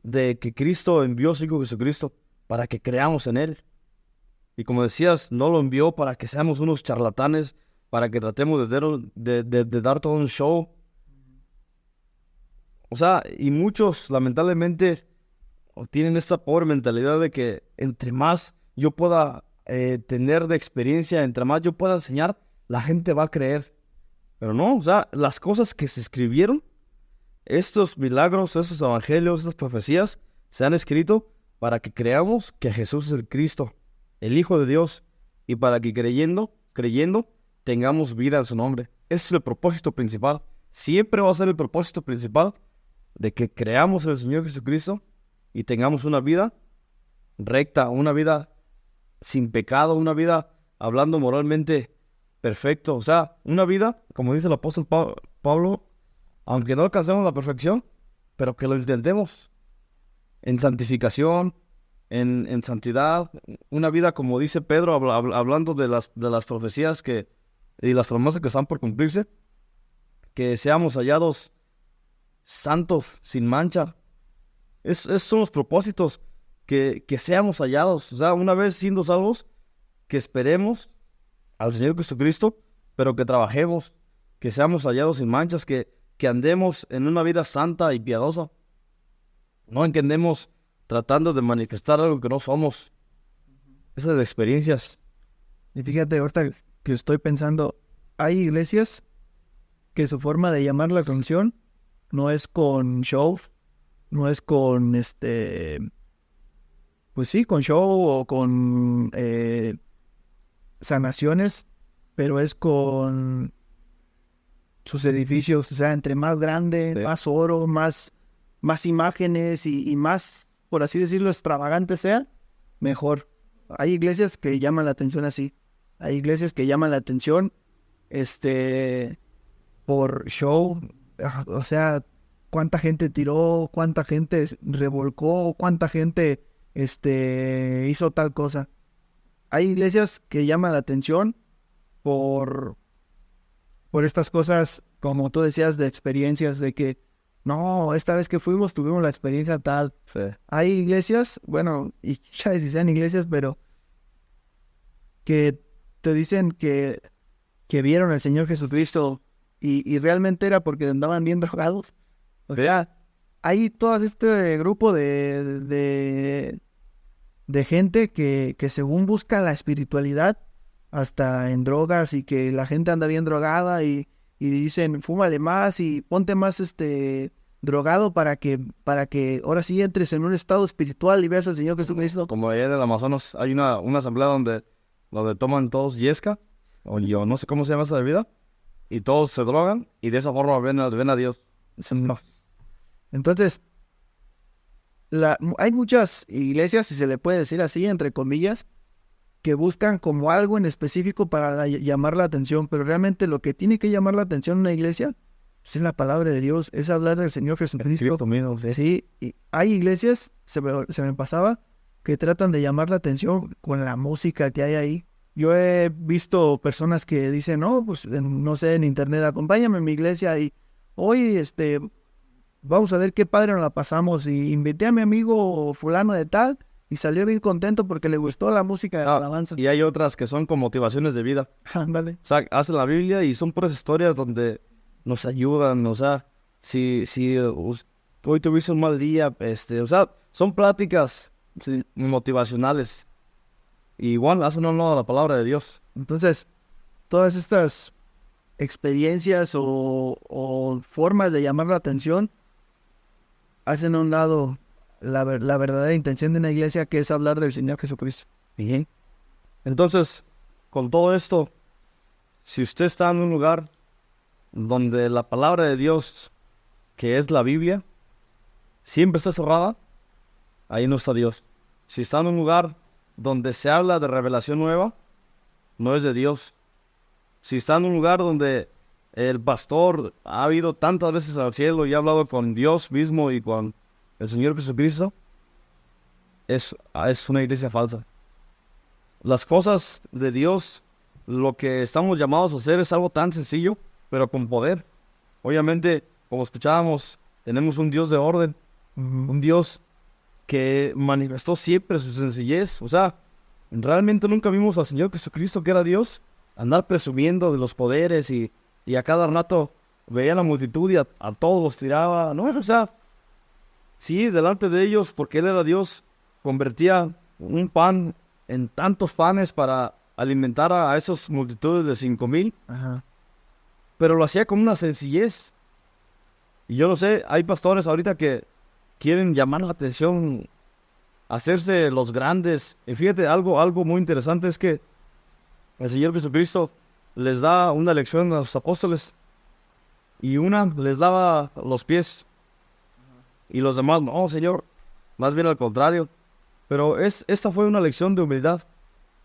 de que Cristo envió a su Hijo Jesucristo, para que creamos en Él. Y como decías, no lo envió para que seamos unos charlatanes, para que tratemos de dar todo un show. O sea, y muchos lamentablemente tienen esta pobre mentalidad de que entre más yo pueda tener de experiencia, entre más yo pueda enseñar, la gente va a creer. Pero no, o sea, las cosas que se escribieron, estos milagros, estos evangelios, estas profecías, se han escrito para que creamos que Jesús es el Cristo, el Hijo de Dios, y para que creyendo, tengamos vida en su nombre. Ese es el propósito principal. Siempre va a ser el propósito principal de que creamos en el Señor Jesucristo y tengamos una vida recta, una vida sin pecado, una vida hablando moralmente perfecto. O sea, una vida, como dice el apóstol Pablo, aunque no alcancemos la perfección, pero que lo intentemos en santificación, en santidad, una vida como dice Pedro, hablando de las profecías y las promesas que están por cumplirse, que seamos hallados santos, sin mancha. Esos son los propósitos, que seamos hallados. O sea, una vez siendo salvos, que esperemos al Señor Jesucristo, pero que trabajemos, que seamos hallados sin manchas, que andemos en una vida santa y piadosa. No en que andemos tratando de manifestar algo que no somos. Esas experiencias. Y fíjate, ahorita que estoy pensando, hay iglesias que su forma de llamar la atención no es con show, no es con pues sí, con show o con sanaciones, pero es con sus edificios. O sea, entre más grande, sí, más oro, más imágenes y más por así decirlo, extravagantes sean, mejor. Hay iglesias que llaman la atención así. Hay iglesias que llaman la atención, por show. O sea, cuánta gente tiró, cuánta gente revolcó, cuánta gente, hizo tal cosa. Hay iglesias que llaman la atención por estas cosas, como tú decías, de experiencias, de que, no, esta vez que fuimos tuvimos la experiencia tal. Sí. Hay iglesias, bueno, y ya si sean iglesias, pero que te dicen que vieron al Señor Jesucristo y realmente era porque andaban bien drogados. O sea, hay todo este grupo de gente que según busca la espiritualidad hasta en drogas, y que la gente anda bien drogada y dicen, fúmale más y ponte más drogado para que ahora sí entres en un estado espiritual y veas al Señor Jesucristo. Como allá en el Amazonas hay una asamblea donde toman todos yesca, o yo no sé cómo se llama esa bebida, y todos se drogan y de esa forma ven a Dios. No. Entonces, hay muchas iglesias, si se le puede decir así, entre comillas, que buscan como algo en específico para llamar la atención, pero realmente lo que tiene que llamar la atención en una iglesia pues, es la palabra de Dios, es hablar del Señor Jesucristo. Sí, y hay iglesias, se me pasaba, que tratan de llamar la atención con la música que hay ahí. Yo he visto personas que dicen, no, pues no sé, en internet, acompáñame a mi iglesia y hoy vamos a ver qué padre nos la pasamos, y invité a mi amigo fulano de tal y salió bien contento porque le gustó la música de la alabanza. Y hay otras que son como motivaciones de vida. Ándale. O sea, hacen la Biblia y son puras historias donde nos ayudan. O sea, si hoy tuviste un mal día, o sea, son pláticas motivacionales. Y igual hacen honor a la palabra de Dios. Entonces, todas estas experiencias o formas de llamar la atención hacen a un lado la verdadera intención de una iglesia, que es hablar del Señor Jesucristo. Bien. Entonces, con todo esto, si usted está en un lugar donde la palabra de Dios, que es la Biblia, siempre está cerrada, ahí no está Dios. Si está en un lugar donde se habla de revelación nueva, no es de Dios. Si está en un lugar donde el pastor ha ido tantas veces al cielo y ha hablado con Dios mismo y con el Señor Jesucristo, es una iglesia falsa. Las cosas de Dios, lo que estamos llamados a hacer es algo tan sencillo, pero con poder. Obviamente, como escuchábamos, tenemos un Dios de orden, un Dios que manifestó siempre su sencillez. O sea, realmente nunca vimos al Señor Jesucristo, que era Dios, andar presumiendo de los poderes y a cada rato veía a la multitud y a todos los tiraba. No, o sea, sí, delante de ellos, porque Él era Dios, convertía un pan en tantos panes para alimentar a esas multitudes de 5,000. Ajá. Pero lo hacía con una sencillez. Y yo no sé, hay pastores ahorita que quieren llamar la atención, hacerse los grandes. Y fíjate, algo muy interesante es que el Señor Jesucristo les da una lección a los apóstoles y una les daba los pies y los demás, no, Señor, más bien al contrario. Pero esta fue una lección de humildad.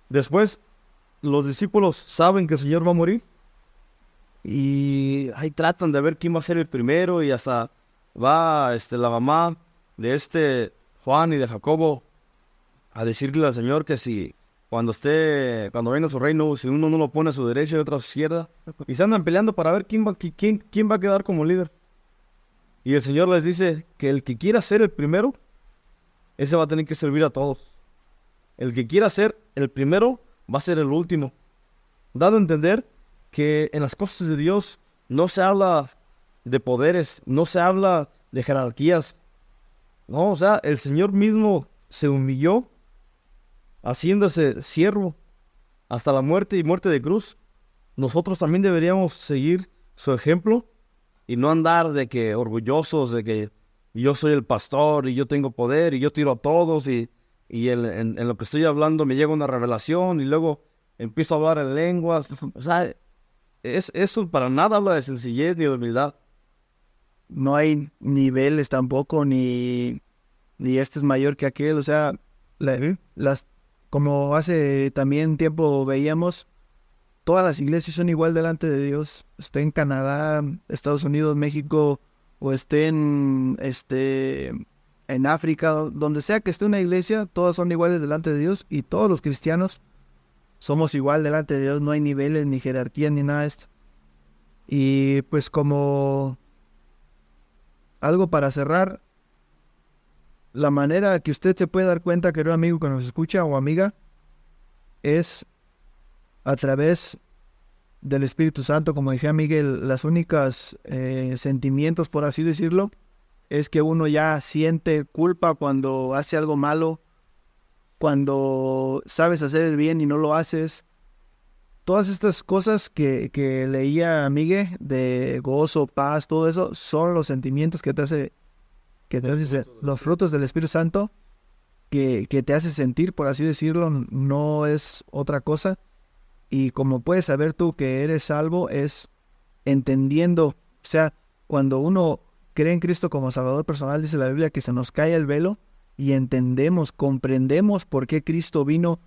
Después, los discípulos saben que el Señor va a morir y ahí tratan de ver quién va a ser el primero, y hasta va la mamá de Juan y de Jacobo a decirle al Señor que si cuando venga su reino, si uno no lo pone a su derecha y otro a su izquierda, y se andan peleando para ver quién va a quedar como líder. Y el Señor les dice que el que quiera ser el primero, ese va a tener que servir a todos. El que quiera ser el primero va a ser el último. Dando a entender que en las cosas de Dios no se habla de poderes, no se habla de jerarquías. No, o sea, el Señor mismo se humilló, haciéndose siervo hasta la muerte y muerte de cruz. Nosotros también deberíamos seguir su ejemplo y no andar de que orgullosos de que yo soy el pastor y yo tengo poder y yo tiro a todos y en lo que estoy hablando me llega una revelación y luego empiezo a hablar en lenguas. O sea, eso para nada habla de sencillez ni de humildad. No hay niveles tampoco, ni y este es mayor que aquel. O sea, como hace también tiempo veíamos, todas las iglesias son igual delante de Dios. Esté en Canadá, Estados Unidos, México, o esté en África, donde sea que esté una iglesia, todas son iguales delante de Dios, y todos los cristianos somos igual delante de Dios. No hay niveles, ni jerarquía, ni nada de esto. Y pues como algo para cerrar, la manera que usted se puede dar cuenta, querido amigo que nos escucha o amiga, es a través del Espíritu Santo. Como decía Miguel, las únicas sentimientos, por así decirlo, es que uno ya siente culpa cuando hace algo malo, cuando sabes hacer el bien y no lo haces. Todas estas cosas que leía Miguel, de gozo, paz, todo eso, son los sentimientos que te hace los frutos del Espíritu Santo, que te hace sentir, por así decirlo, no es otra cosa. Y como puedes saber tú que eres salvo, es entendiendo, o sea, cuando uno cree en Cristo como Salvador personal, dice la Biblia que se nos cae el velo y entendemos, comprendemos por qué Cristo vino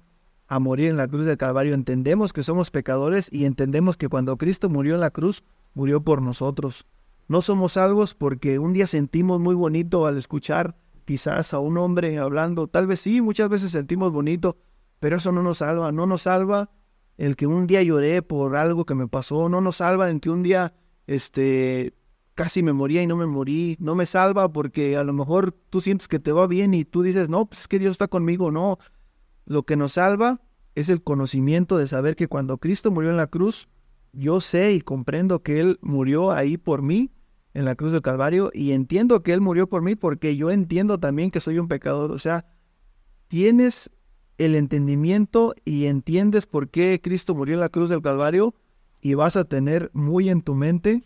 a morir en la cruz del Calvario. Entendemos que somos pecadores y entendemos que cuando Cristo murió en la cruz, murió por nosotros. No somos salvos porque un día sentimos muy bonito al escuchar quizás a un hombre hablando. Tal vez sí, muchas veces sentimos bonito, pero eso no nos salva. No nos salva el que un día lloré por algo que me pasó. No nos salva el que un día casi me moría y no me morí. No me salva porque a lo mejor tú sientes que te va bien y tú dices, no, pues es que Dios está conmigo. No, lo que nos salva es el conocimiento de saber que cuando Cristo murió en la cruz, yo sé y comprendo que Él murió ahí por mí, en la cruz del Calvario, y entiendo que Él murió por mí porque yo entiendo también que soy un pecador. O sea, tienes el entendimiento y entiendes por qué Cristo murió en la cruz del Calvario, y vas a tener muy en tu mente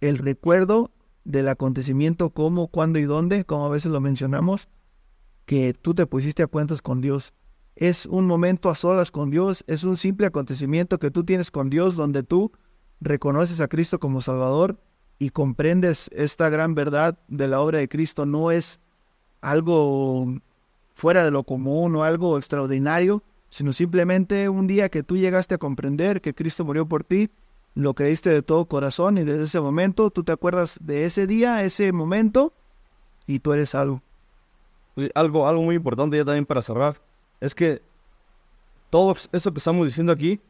el recuerdo del acontecimiento, cómo, cuándo y dónde, como a veces lo mencionamos, que tú te pusiste a cuentas con Dios. Es un momento a solas con Dios, es un simple acontecimiento que tú tienes con Dios, donde tú reconoces a Cristo como Salvador y comprendes esta gran verdad de la obra de Cristo. No es algo fuera de lo común o algo extraordinario, sino simplemente un día que tú llegaste a comprender que Cristo murió por ti, lo creíste de todo corazón, y desde ese momento tú te acuerdas de ese día, ese momento, y tú eres salvo. Algo muy importante ya también para cerrar, es que todo eso que estamos diciendo aquí,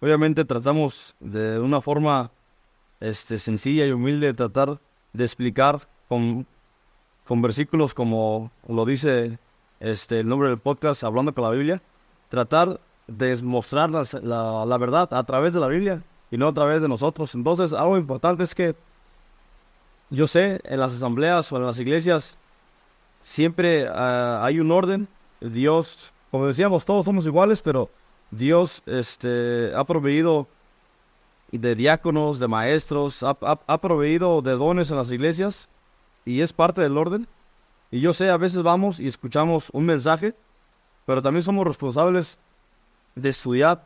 obviamente tratamos de una forma sencilla y humilde, tratar de explicar con versículos como lo dice el nombre del podcast, Hablando con la Biblia, tratar de mostrar la verdad a través de la Biblia y no a través de nosotros. Entonces, algo importante es que yo sé, en las asambleas o en las iglesias, siempre hay un orden. Dios, como decíamos, todos somos iguales, pero Dios ha proveído de diáconos, de maestros, ha proveído de dones en las iglesias, y es parte del orden. Y yo sé, a veces vamos y escuchamos un mensaje, pero también somos responsables de estudiar,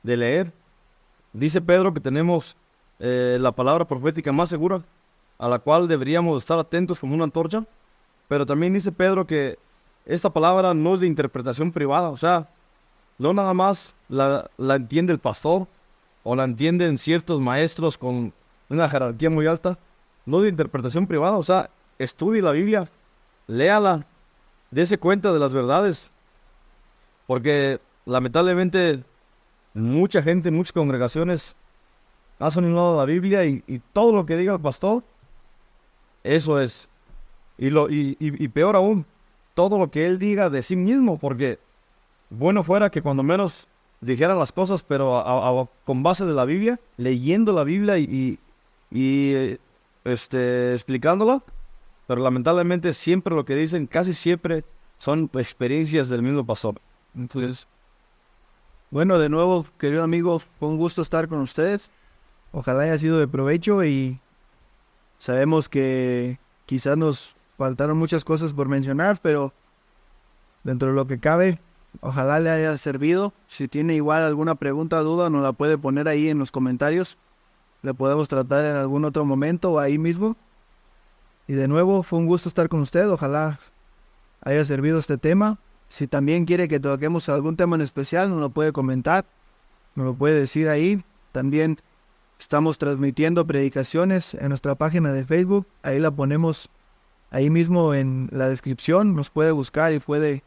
de leer. Dice Pedro que tenemos la palabra profética más segura, a la cual deberíamos estar atentos como una antorcha. Pero también dice Pedro que esta palabra no es de interpretación privada. O sea, no nada más la entiende el pastor o la entienden ciertos maestros con una jerarquía muy alta. No de interpretación privada. O sea, estudie la Biblia, léala, dése cuenta de las verdades. Porque lamentablemente mucha gente, muchas congregaciones hacen un lado la Biblia y todo lo que diga el pastor, eso es. Y peor aún, todo lo que él diga de sí mismo, porque bueno fuera que cuando menos dijera las cosas, pero con base de la Biblia, leyendo la Biblia y explicándola, pero lamentablemente siempre lo que dicen, casi siempre, son experiencias del mismo pastor. Entonces, bueno, de nuevo, querido amigo, fue un gusto estar con ustedes. Ojalá haya sido de provecho, y sabemos que quizás nos faltaron muchas cosas por mencionar, pero dentro de lo que cabe, ojalá le haya servido. Si tiene igual alguna pregunta o duda, nos la puede poner ahí en los comentarios. Le podemos tratar en algún otro momento o ahí mismo. Y de nuevo, fue un gusto estar con usted. Ojalá haya servido este tema. Si también quiere que toquemos algún tema en especial, nos lo puede comentar, nos lo puede decir ahí. También estamos transmitiendo predicaciones en nuestra página de Facebook. Ahí la ponemos ahí mismo en la descripción. Nos puede buscar y puede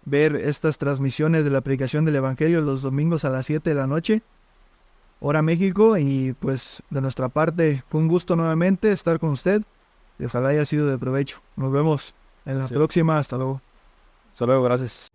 ver estas transmisiones de la predicación del Evangelio los domingos a las 7 de la noche, hora México. Y pues de nuestra parte fue un gusto nuevamente estar con usted y ojalá haya sido de provecho. Nos vemos en la próxima. Hasta luego. Hasta luego, gracias.